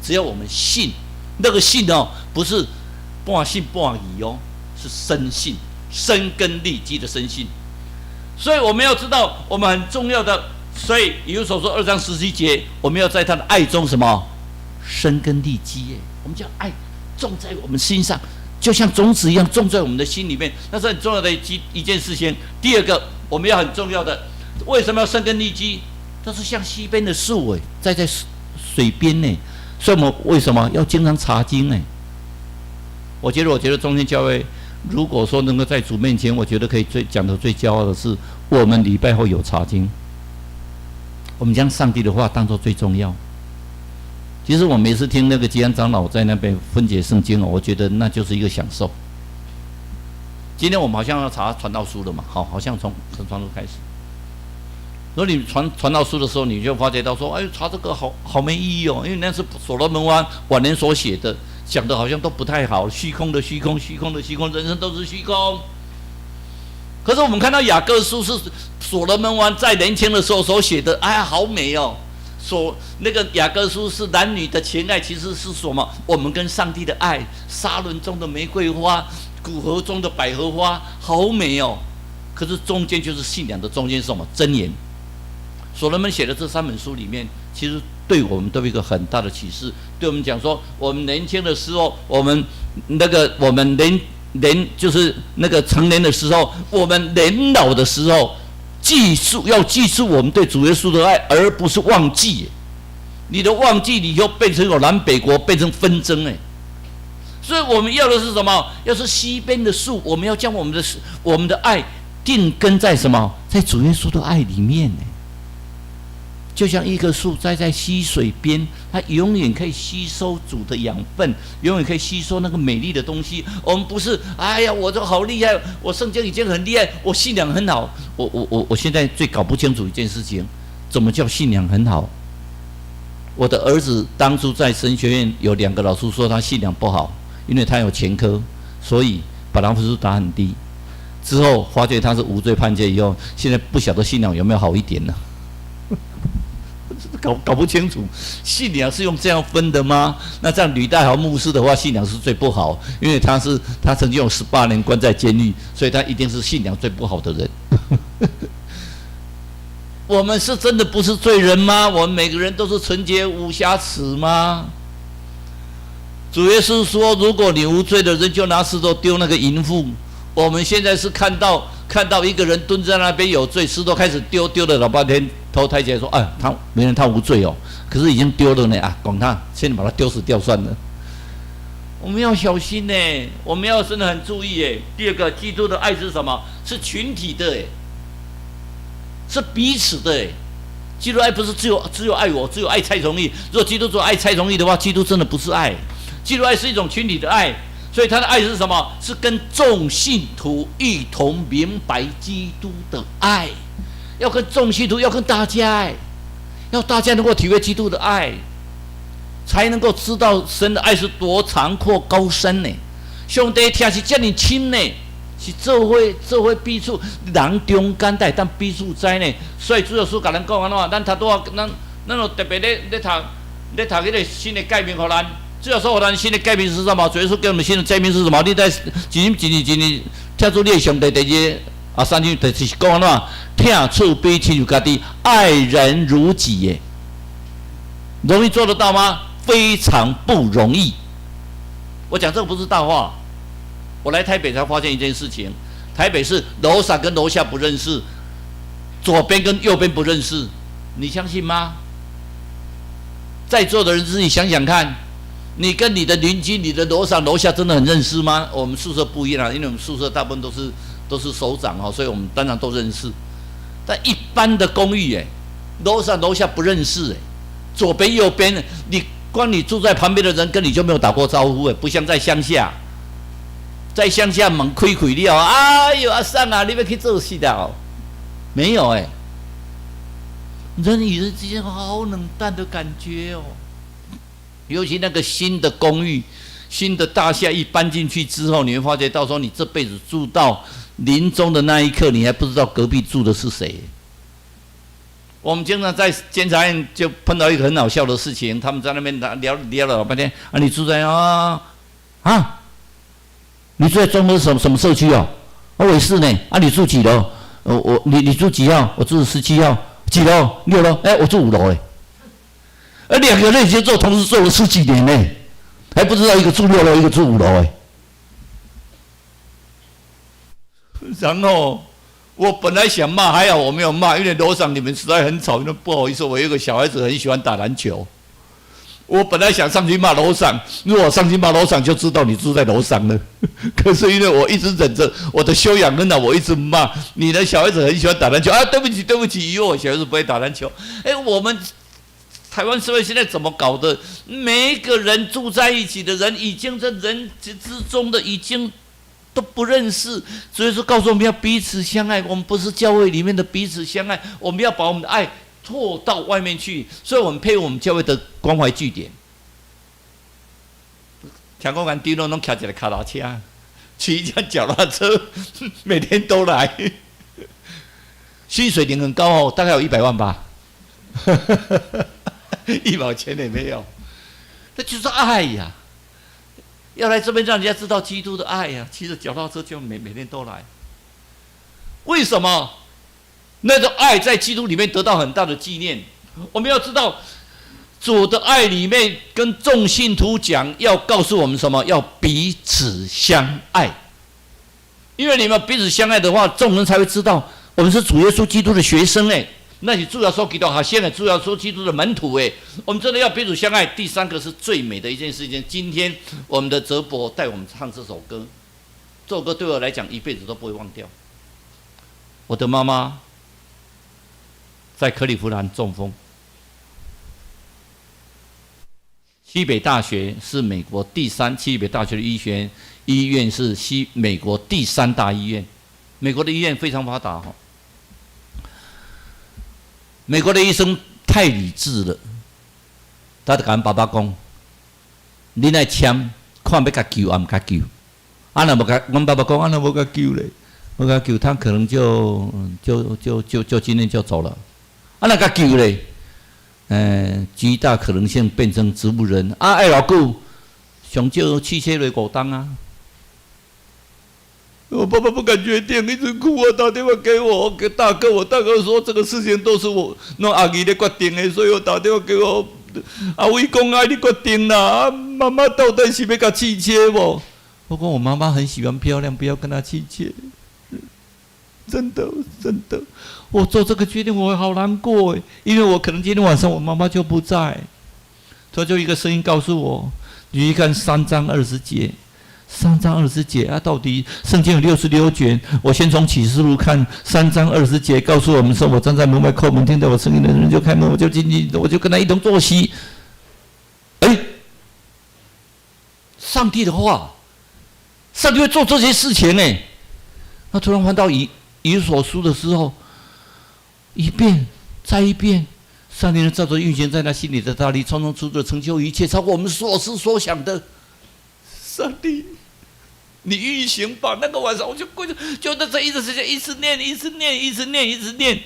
只要我们信。那个信不是半信半疑是深信，生根立基的深信。所以我们要知道，我们很重要的，所以以弗所说2章17节，我们要在他的爱中什么？生根立基耶。我们将爱种在我们心上，就像种子一样种在我们的心里面，那是很重要的一件事情。第二个，我们要很重要的，为什么要生根立基？这是像溪边的树栽在水边呢，所以我们为什么要经常查经呢？我觉得中间教会，如果说能够在主面前，我觉得可以讲的最骄傲的是，我们礼拜后有查经，我们将上帝的话当作最重要。其实我每次听那个吉安长老在那边分解圣经我觉得那就是一个享受。今天我们好像要查传道书了嘛，好像从传道开始。如果你传道书的时候，你就发觉到说，查这个好没意义因为那是所罗门晚年所写的，讲的好像都不太好，虚空的虚空，虚空的虚空，人生都是虚空。可是我们看到雅各书是所罗门王在年轻的时候所写的，好美那个雅各书是男女的情爱，其实是什么？我们跟上帝的爱，沙仑中的玫瑰花，古河中的百合花，好美哦。可是中间就是信仰的中间是什么？箴言。所罗门写的这3本书里面，其实对我们都有一个很大的启示，对我们讲说，我们年轻的时候，我们就是那个成年的时候，我们年老的时候，要记住我们对主耶稣的爱，而不是忘记。你的忘记，你就变成有南北国，变成纷争哎。所以我们要的是什么？要是西边的树，我们要将我们的爱定根在什么？在主耶稣的爱里面呢。就像一棵树栽在溪水边，它永远可以吸收主的养分，永远可以吸收那个美丽的东西。我们不是，哎呀，我这好厉害，我圣经已经很厉害，我信仰很好。我现在最搞不清楚一件事情，怎么叫信仰很好？我的儿子当初在神学院有2个老师说他信仰不好，因为他有前科，所以把他分数打很低。之后发觉他是无罪判决以后，现在不晓得信仰有没有好一点呢？搞不清楚，信仰是用这样分的吗？那这样吕大豪牧师的话，信仰是最不好，因为他曾经有18年关在监狱，所以他一定是信仰最不好的人。我们是真的不是罪人吗？我们每个人都是纯洁无瑕疵吗？主耶稣说，如果你无罪的人，就拿石头丢那个淫妇。我们现在是看到一个人蹲在那边有罪，石头开始丢了老半天，头抬起来说：“啊，原来他无罪哦。”可是已经丢了呢啊，管他，先把他丢死掉算了。我们要小心呢，我们要真的很注意哎。第二个，基督的爱是什么？是群体的哎，是彼此的哎。基督爱不是只有爱我，只有爱蔡崇义。如果基督只有爱蔡崇义的话，基督真的不是爱。基督爱是一种群体的爱。所以他的爱是什么？是跟众信徒一同明白基督的爱，要跟众信徒，要跟大家爱，要大家能够体会基督的爱，才能够知道神的爱是多长阔高深呢。上帝听是这么亲呢，是做伙彼此人中间带，但彼此知呢。所以主耶稣甲咱讲安怎？咱读多咱有特别咧读迄个新的诫命，互咱。主要说，我们新的诫命是什么？主耶稣给我们新的诫命是什么？你在一年听出你的上帝第二3句就是讲安怎？听处悲亲如家己，爱人如己耶。容易做得到吗？非常不容易。我讲这个不是大话。我来台北才发现一件事情：台北市楼上跟楼下不认识，左边跟右边不认识，你相信吗？在座的人自己想想看。你跟你的邻居、你的楼上楼下真的很认识吗？我们宿舍不一样，因为我们宿舍大部分都是首长哦，所以我们当然都认识。但一般的公寓，楼上楼下不认识，左边右边，光你住在旁边的人跟你就没有打过招呼，不像在乡下。在乡下门开了，哎呦阿桑啊，你要去做事的哦？没有人与人之间好冷淡的感觉哦。尤其那个新的公寓、新的大厦一搬进去之后，你会发觉到时候你这辈子住到临终的那一刻，你还不知道隔壁住的是谁。我们经常在监察院就碰到一个很好笑的事情，他们在那边聊了老半天啊，你住在你住在中和什么社区哦？我也是呢。啊，你住几楼？你住几号？我住17号。几楼？6楼。我住5楼而2个人已经同时做了10几年呢，还不知道一个住6楼，一个住5楼然后我本来想骂，还好我没有骂，因为楼上你们实在很吵，因为不好意思，我有一个小孩子很喜欢打篮球。我本来想上去骂楼上，如果我上去骂楼上，就知道你住在楼上了。可是因为我一直忍着，我的修养很好，我一直骂你的小孩子很喜欢打篮球啊，对不起，因为我小孩子不会打篮球。我们台湾社会现在怎么搞的？每一个人住在一起的人，已经在人之中的已经都不认识。所以说，告诉我们要彼此相爱。我们不是教会里面的彼此相爱，我们要把我们的爱拓到外面去。所以我们配合我们教会的关怀据点。听讲完地路拢骑一个脚踏车，骑一辆脚踏车，每天都来。薪水领很高哦，大概有100万吧。1毛钱也没有。那就是爱呀！要来这边让人家知道基督的爱呀！骑着脚踏车就每天都来。为什么？那种爱在基督里面得到很大的纪念。我们要知道，主的爱里面跟众信徒讲，要告诉我们什么？要彼此相爱。因为你们彼此相爱的话，众人才会知道我们是主耶稣基督的学生哎。那你主要说基督好，现在主要说基督的门徒哎。我们真的要彼此相爱。第三个是最美的一件事情。今天我们的哲博带我们唱这首歌，这首歌对我来讲一辈子都不会忘掉。我的妈妈在克利夫兰中风，西北大学是美国西北大学的医院是美国第3大医院。美国的医院非常发达哈。美国的医生太理智了，他就跟爸爸讲：“你来签，看要甲救啊，唔甲救。啊，那无甲，阮爸爸讲，啊，那无甲救咧，无甲救，他可能就今天就走了。啊，那甲救咧，极大可能性变成植物人。啊，爱偌久，上少7切落5档啊。”我爸爸不敢决定，一直哭啊，打电话给我，给大哥，我大哥说这个事情都是我那阿姨的决定的，所以我打电话给我阿伟讲啊，你决定啦，啊，妈妈到底是要甲气切不？我讲我妈妈很喜欢漂亮，不要跟她气切。真的，我做这个决定我会好难过诶，因为我可能今天晚上我妈妈就不在，他就一个声音告诉我，你去看3章20节。3章20节啊，到底圣经有66卷。我先从启示录看3章20节，告诉我们说：“我站在门外叩门，听到我声音的人就开门，我就进去，我就跟他一同坐席。”上帝的话，上帝会做这些事情呢。那突然翻到以所书的时候，一遍再一遍，上帝照着运行在他心里的大力，充出的成就一切，超过我们所思所想的。上帝，你运行吧！那个晚上我就跪着，就在这一直时间，一直念。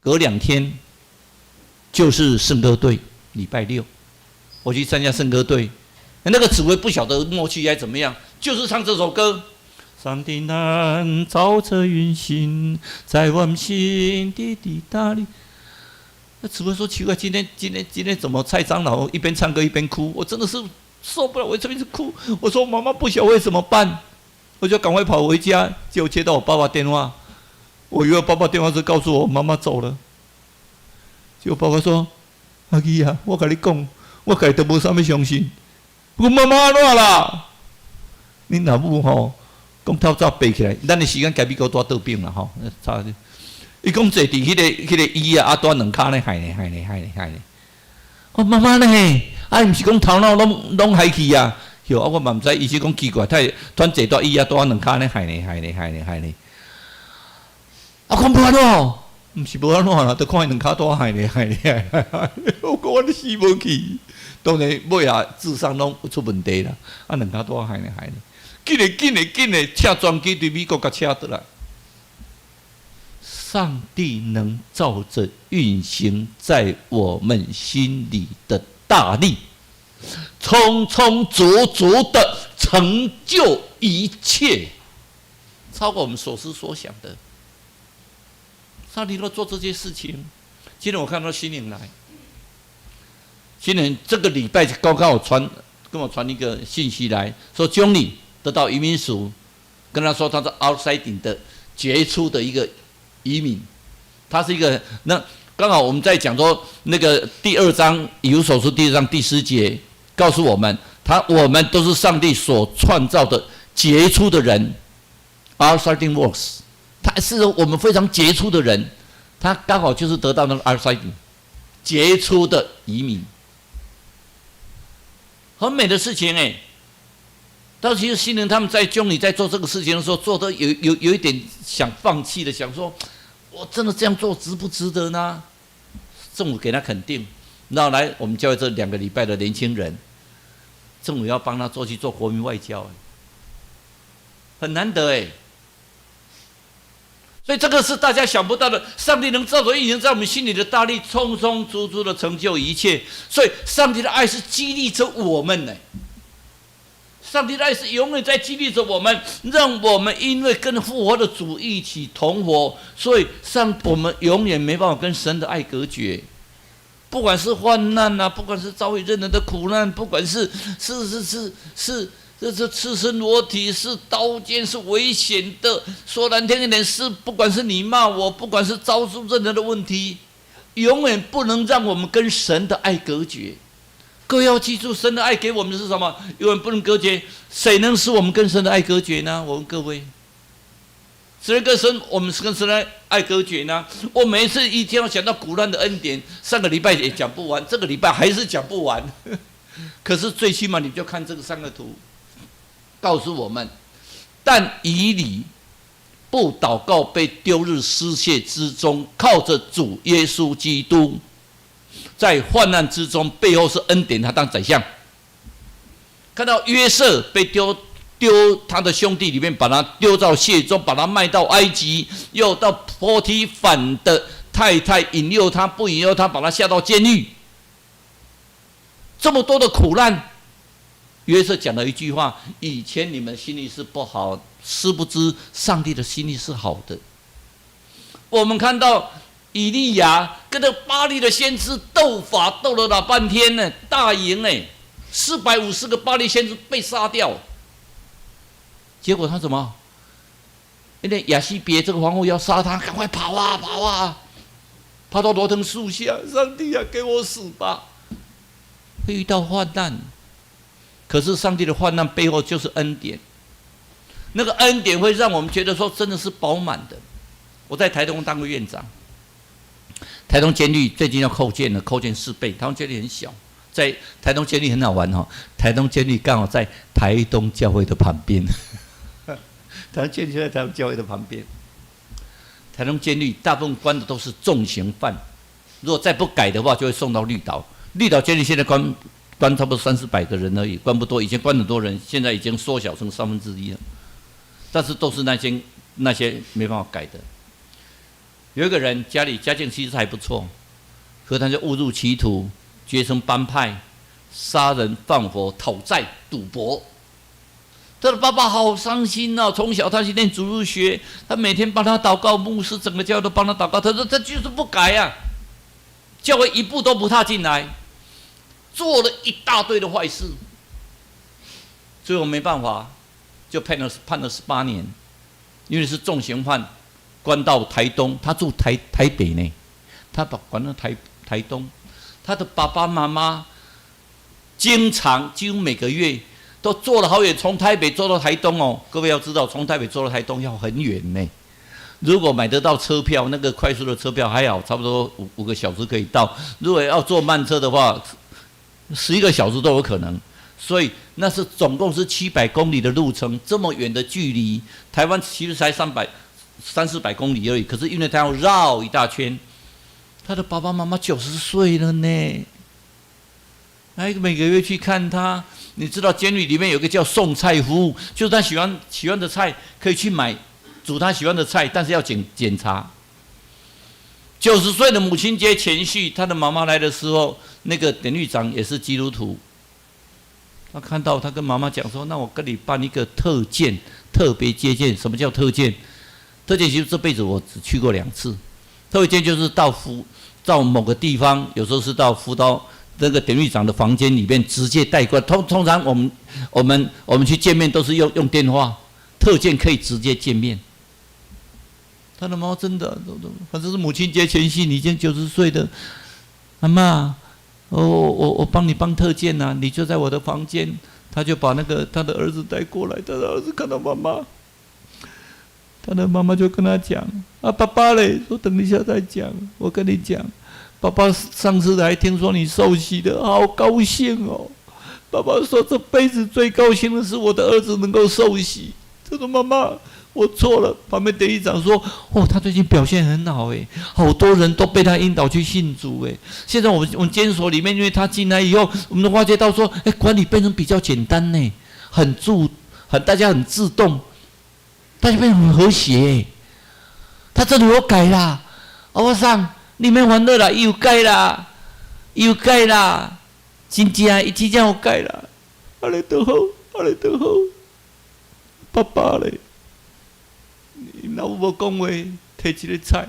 隔2天就是圣歌队，礼拜6，我去参加圣歌队。那个指挥不晓得默契还怎么样，就是唱这首歌。上帝难照着运行在我们心底的大力。那指挥说奇怪，今天怎么蔡长老一边唱歌一边哭？我真的是受不了，我这边是哭。我说妈妈不晓得会怎么办，我就赶快跑回家，结果接到我爸爸电话。我以为爸爸电话是告诉我妈妈走了，结果爸爸说：“阿姨啊，我跟你讲，我家己都无啥物相信。不过妈妈安怎啦？恁老母吼，讲透早爬起来，咱的时间该比较多倒病啦吼，差点。”伊讲坐伫迄个椅啊，大2骹咧，害咧。我妈妈呢？毋是讲头脑拢害去啊？哟，我嘛毋知，伊是讲奇怪，突然坐大椅啊，大2骹咧，害咧。我讲无安怎？毋是无安怎啦，都看伊2骹大害咧。我讲我都死无去。当然尾啊，智商拢出问题啦。啊，2骹大害咧。紧咧，车专机对美国甲车倒来。上帝能照着运行在我们心里的大力，充足的成就一切，超过我们所思所想的。上帝都做这些事情。今天我看到新人来，新人这个礼拜刚刚跟我传一个信息来说，Johnny得到移民署，跟他说他是 outside 的杰出的一个移民，他是一个那刚好我们在讲说那个第2章以弗所书第2章第10节告诉我们，我们都是上帝所创造的杰出的人 ，outside works， 他是我们非常杰出的人，他刚好就是得到那个 outside 杰出的移民，很美的事情哎。但其实新人他们在Johnny在做这个事情的时候，做的有一点想放弃的，想说，我真的这样做值不值得呢？政府给他肯定，然后来我们教会这2个礼拜的年轻人，政府要帮他去做国民外交，很难得哎。所以这个是大家想不到的，上帝能照着运行在我们心里的大力，充充足足的成就一切。所以上帝的爱是激励着我们呢。上帝的爱是永远在激励着我们，让我们因为跟复活的主一起同活，所以我们永远没办法跟神的爱隔绝。不管是患难啊，不管是遭遇任何的苦难，不管是这赤身裸体，是刀剑，是危险的。说难听一点，是不管是你骂我，不管是遭受任何的问题，永远不能让我们跟神的爱隔绝。各位要记住，神的爱给我们的是什么？永远不能隔绝。谁能使我们跟神的爱隔绝呢？我问各位，谁跟我们跟神的爱隔绝呢？我每一次一天要想到苦难的恩典，上个礼拜也讲不完，这个礼拜还是讲不完。可是最起码你就看这个3个图，告诉我们：但以理不祷告，被丢入失窃之中，靠着主耶稣基督，在患难之中，背后是恩典，他当宰相。看到约瑟被丢他的兄弟里面，把他丢到穴中，把他卖到埃及，又到波提反的太太引诱他，不引诱他，把他下到监狱。这么多的苦难，约瑟讲了一句话：以前你们心里是不好，殊不知上帝的心里是好的。我们看到以利亚跟那巴力的先知斗法，斗了老半天呢，大赢哎，450个巴力先知被杀掉。结果他怎么？因为亚西别这个皇后要杀他，赶快跑啊跑啊，跑到罗藤树下，上帝啊，给我死吧！会遇到患难，可是上帝的患难背后就是恩典，那个恩典会让我们觉得说真的是饱满的。我在台东当过院长，台东监狱最近要扣建了，扣建4倍。台东监狱很小，在台东监狱很好玩哈，台东监狱刚好在台东教会的旁边。台东监狱就在台东教会的旁边。台东监狱大部分关的都是重刑犯，如果再不改的话，就会送到绿岛。绿岛监狱现在关差不多300-400个人而已，关不多。以前关很多人，现在已经缩小成1/3了。但是都是那些没办法改的。有一个人家里家境其实还不错，可他就误入歧途，结成帮派，杀人放火、讨债、赌博。他的爸爸好伤心哦，从小他去念主日学，他每天帮他祷告，牧师整个教会都帮他祷告。他说他就是不改啊，教会一步都不踏进来，做了一大堆的坏事，最后没办法，就判了18年，因为是重刑犯，关到台东，他住台北呢，他关到台东，他的爸爸妈妈经常几乎每个月都坐了好远，从台北坐到台东哦。各位要知道，从台北坐到台东要很远呢。如果买得到车票，那个快速的车票还好，差不多5个小时可以到。如果要坐慢车的话，11个小时都有可能。所以那是总共是700公里的路程，这么远的距离，台湾其实才300-400公里而已。可是因为他要绕一大圈，他的爸爸妈妈90岁了呢，还每个月去看他。你知道监狱里面有个叫送菜服务，就是他喜欢的菜可以去买，煮他喜欢的菜，但是要检查。90岁的母亲节前夕，他的妈妈来的时候，那个典狱长也是基督徒。他看到他跟妈妈讲说：“那我跟你办一个特荐，特别接见。什么叫特荐？特荐其实这辈子我只去过2次。特别荐就是到某个地方，有时候是到辅导那个典狱长的房间里面直接带过来。通常我们去见面都是用电话，特荐可以直接见面。他的妈妈真的，反正是母亲节前夕，你已经90岁的妈妈。”我帮你办特荐啊，你就在我的房间。他就把他的儿子带过来，他的儿子看到妈妈，他的妈妈就跟他讲：“啊，爸爸嘞，说等一下再讲。我跟你讲，爸爸上次来听说你受洗的，好高兴哦。爸爸说这辈子最高兴的是我的儿子能够受洗。”他说：“妈妈，我错了。”旁边典狱长说：“哦，他最近表现很好诶，好多人都被他引导去信主诶。现在我们监所里面，因为他进来以后，我们都发觉到说，管理变成比较简单呢，大家很自动，大家变得很和谐。他真的有改啦。我送你免烦恼啦，伊有改啦，伊有改啦，真正伊真正有改啦。安尼都好，安尼都好。爸爸咧，因老母无讲话，摕一个菜。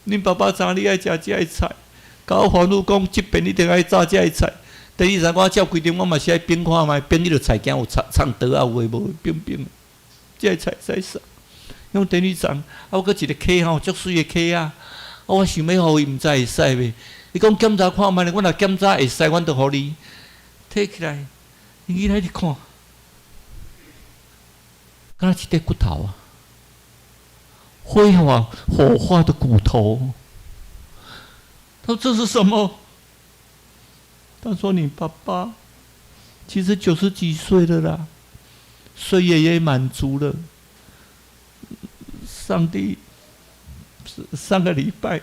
恁爸爸知你爱食这个菜，甲我烦恼讲，即边一定爱炸这个菜。第二日我照规定，我嘛是爱冰看卖，冰迄个菜羹有藏刀啊，有诶无冰冰。这个菜使送，用第二站，我搁一个溪吼，足水诶溪啊！我想要互伊，毋知会使袂？伊讲检查看卖咧，我若检查会使，阮就互你摕起来，你来你看，敢若一块骨头啊，火化的骨头。他说这是什么？他说你爸爸其实90几岁了啦。岁月也满足了，上帝上个礼拜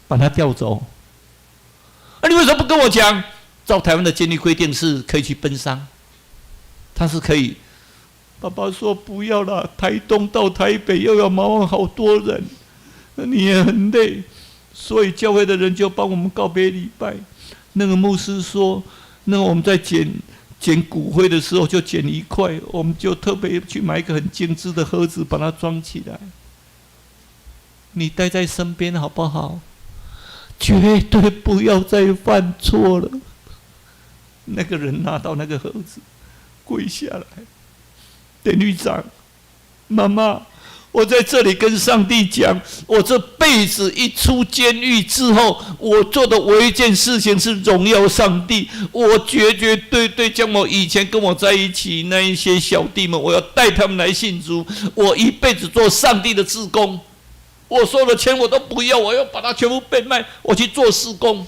把他调走。你为什么不跟我讲？照台湾的监律规定是可以去奔丧，他是可以。爸爸说不要啦，台东到台北又要忙完好多人，你也很累，所以教会的人就帮我们告别礼拜。那个牧师说，那我们在捡骨灰的时候就捡一块，我们就特别去买一个很精致的盒子，把它装起来。你带在身边好不好？绝对不要再犯错了。那个人拿到那个盒子，跪下来，典狱长，妈妈。我在这里跟上帝讲，我这辈子一出监狱之后，我做的唯一一件事情是荣耀上帝。我绝对将我以前跟我在一起那一些小弟们，我要带他们来信主。我一辈子做上帝的志工，我所有的钱我都不要，我要把它全部变卖，我去做事工。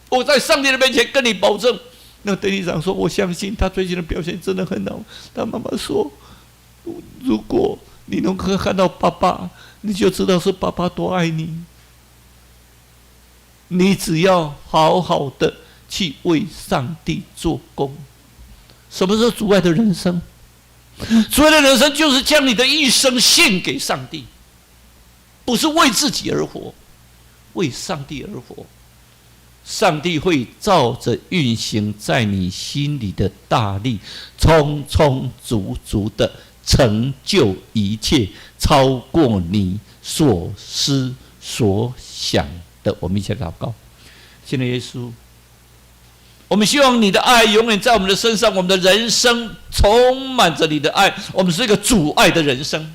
我在上帝的面前跟你保证。那典狱长说，我相信他最近的表现真的很好。他妈妈说，如果你能够看到爸爸，你就知道是爸爸多爱你。你只要好好的去为上帝做工。什么是主爱的人生？主爱的人生就是将你的一生献给上帝，不是为自己而活，为上帝而活。上帝会照着运行在你心里的大力，充充足足的成就一切，超过你所思所想的。我们一起来祷告。亲爱的耶稣，我们希望你的爱永远在我们的身上，我们的人生充满着你的爱，我们是一个主爱的人生。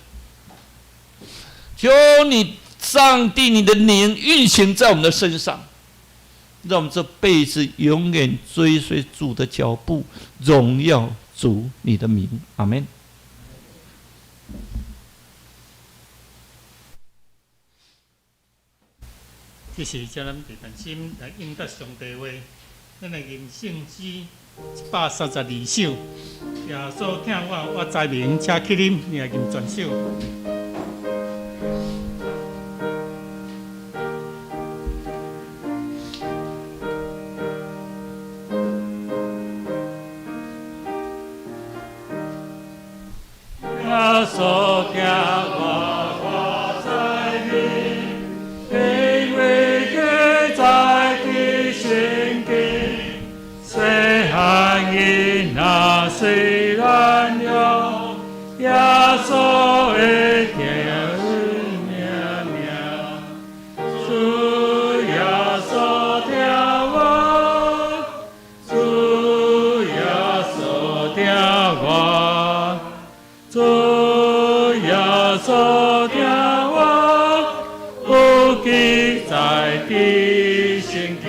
求你上帝你的灵运行在我们的身上，让我们这辈子永远追随主的脚步，荣耀主你的名。阿们。这是叫咱备办心来应答上帝话。咱来念圣诗132首，耶稣听我知名，请起啉，你来念全首。耶稣听我知名，因为佢在地聖經，細漢兒那雖然有耶穌的條命命，主耶穌聽我，主耶穌聽我，主耶穌聽我，有記在地聖經。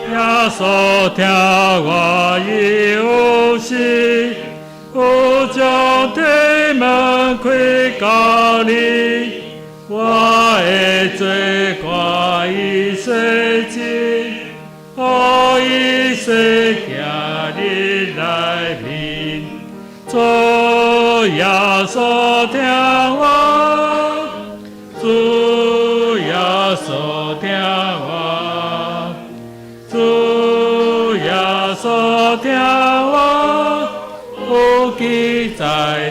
耶穌聽我有時，我將地門開告你，我的罪過已洗淨，我已洗行你來臨。主耶穌聽我，主耶穌聽我，主耶穌聽我，有記在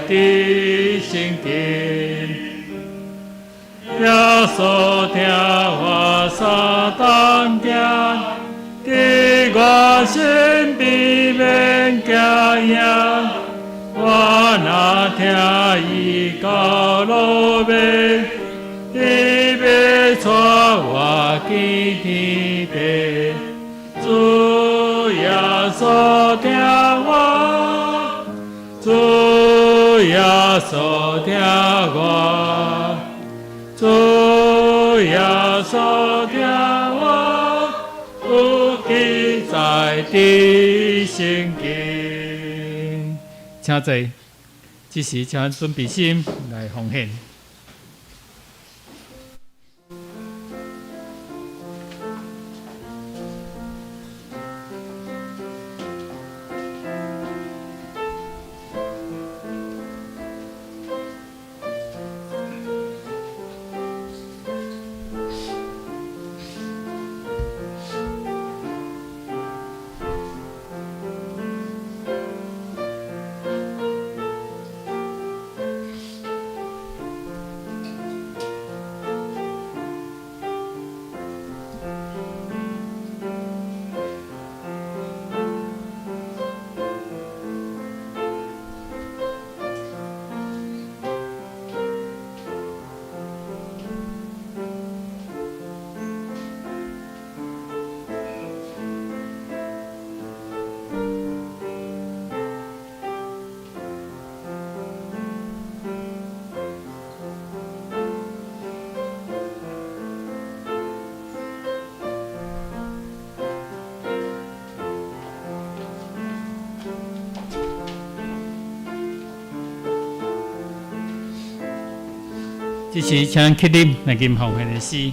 地圣经。耶稣听我所当行，伫我身边免惊讶。我若听伊到路边，伊要带我去天地。主耶稣听我，主耶稣听我，主耶稣听我，有记载的圣经。请坐，这时请准备心来奉献。这时请起立来念奉献的诗。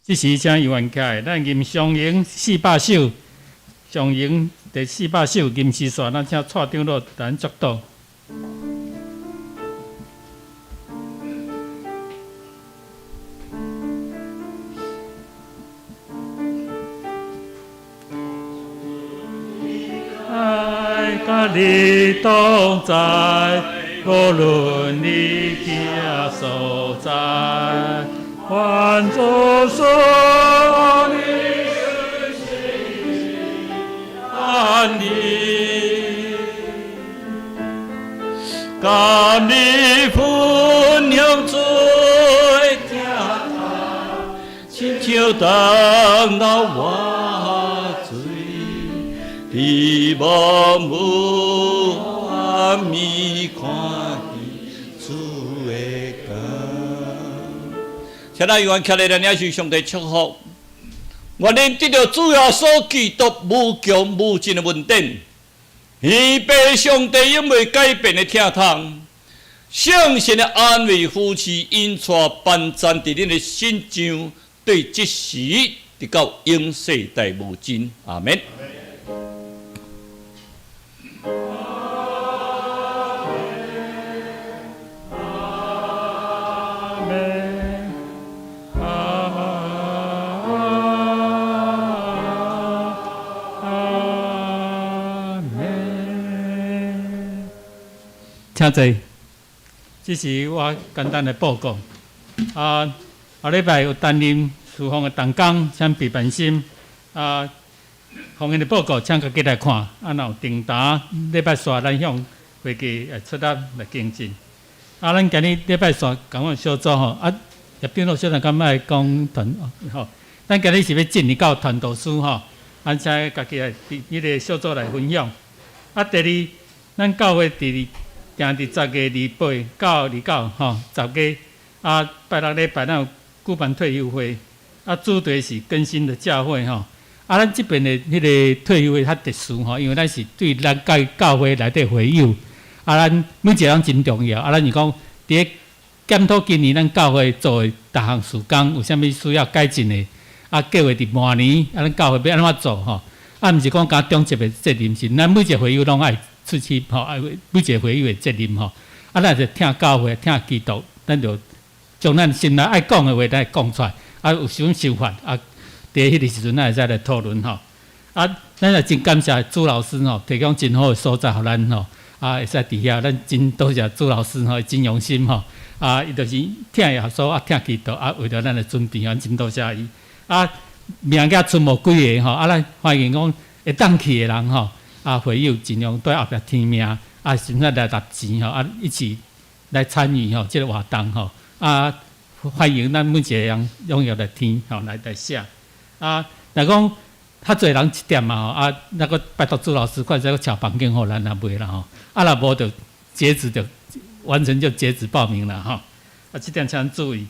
这时请游员起来，咱吟上营400首，上营第400首吟诗线，咱请蔡长老咱作导。爱甲你同在，无论你去啊所在。愿主所你安利，甘你分享最疼爱，亲像当到我罪，你无母暗暝看见主的光。请咱永远徛在咱领受上帝祝福，愿恁得到主要所基督无穷无尽的恩典，预备上帝永未改变的疼痛，圣神的安慰扶持因带伴赞伫恁的心上，对即时直到永世代无尽。阿门。请坐，这是我简单的报告。下礼拜有担任侍奉的同工，请备办心。奉献的报告，请家己来看。若有订单，礼拜三咱向会计出力来跟进。咱今日礼拜三讲完小组吼，叶长老小长敢爱讲团吼，咱今日是要进入到传道书吼，请家己来迄个小组来分享。啊，第二，咱教会定伫10月28到29吼，10月啊，拜六礼拜咱有举办退休会，啊，主题是更新的教会吼。啊，咱即边的迄个退休会较特殊吼，因为咱是对咱教会内底会友，啊，咱每一个人真重要。啊，咱是讲伫咧检讨今年咱教会做的逐项事工有啥物需要改进的，啊，计划伫明年啊，咱教会要安怎做吼？啊，毋是讲甲中级的责任，是咱每一个会友拢爱出去吼，啊，每一个会友的责任吼。啊，咱就听教会，听基督，咱就将咱心内爱讲的话，咱讲出来。啊，有啥想法啊？伫迄个时阵，咱会使来讨论吼。啊，咱也真感谢朱老师吼，提供真好的所在，互咱吼。啊，会使伫遐，咱真多谢朱老师吼，真用心吼。啊，伊就是听耶稣啊，听基督啊，为了咱的尊重，咱真多谢伊。啊，名额剩无几个吼，啊，咱欢迎讲会当去的人吼，啊，会友尽量对后壁听命，啊，甚至来纳钱吼，啊，一起来参与吼，即个活动吼。啊，欢迎咱每一个人踊跃来听吼，来写。啊，若讲较侪人一点嘛吼，啊，那个拜托朱老师快再找房间互咱也袂啦吼，啊，若无就截止就完成就截止报名啦吼，啊，这点请注意。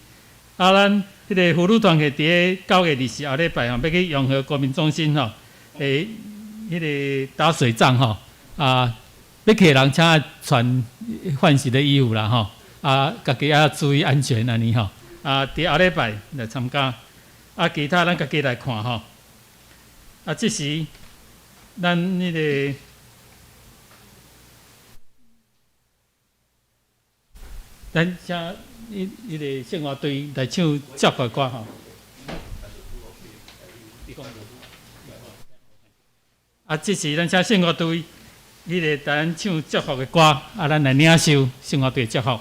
啊，咱迄个妇女团体伫咧9月20后礼拜吼，要去永和国民中心吼，迄个打水仗吼，啊，要去的人请穿换洗的衣服啦吼，啊，家己也要注意安全安尼吼，啊，伫后礼拜来参加。啊，其他咱家己来看吼。啊，即时咱迄个咱请迄个生活队来唱接个歌吼。啊，即时咱请生活队迄个咱唱祝福的歌，啊，咱来领受生活队祝福。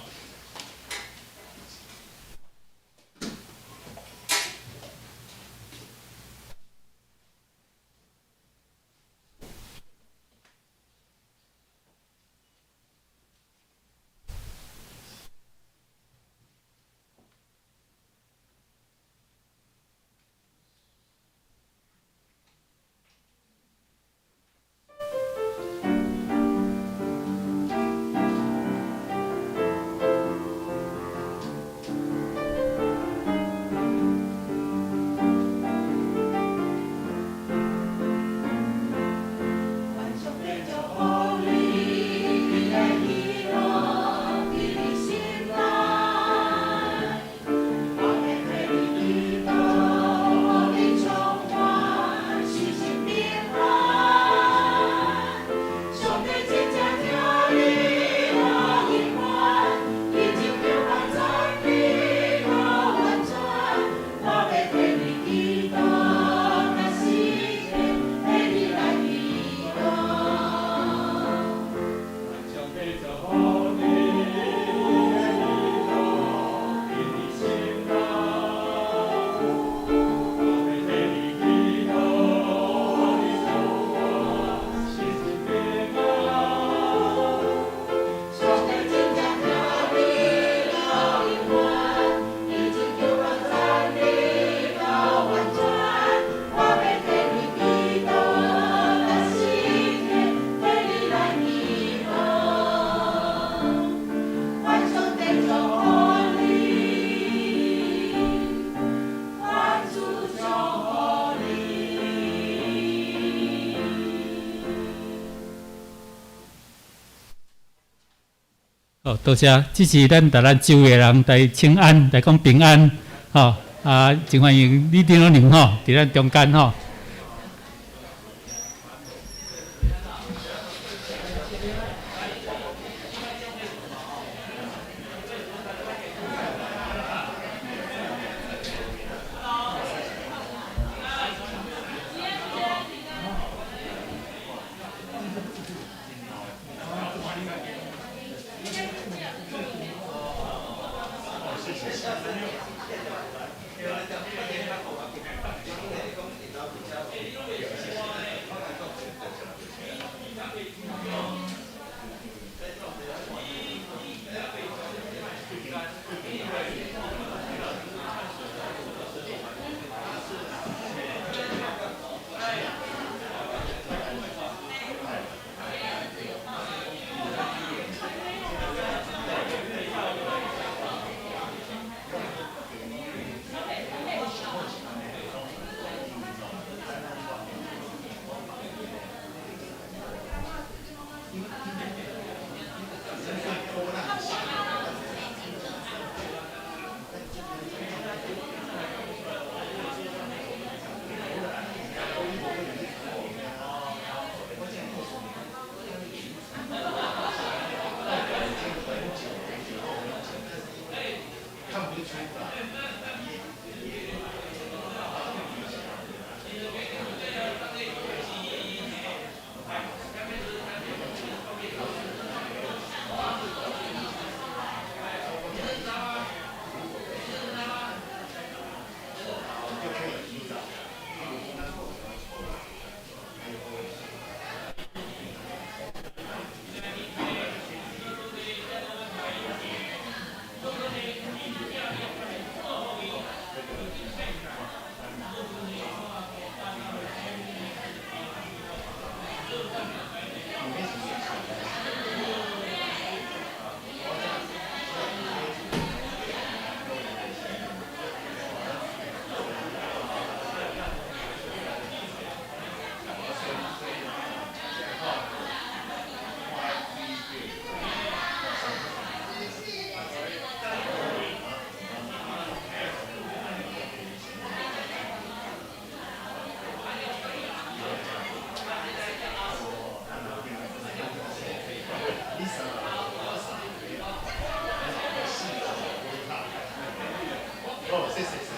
哦，多谢，这是咱台咱周围人来请安，来讲平安，吼、啊，真欢迎李丁老娘吼，伫咱中间吼。好，谢谢。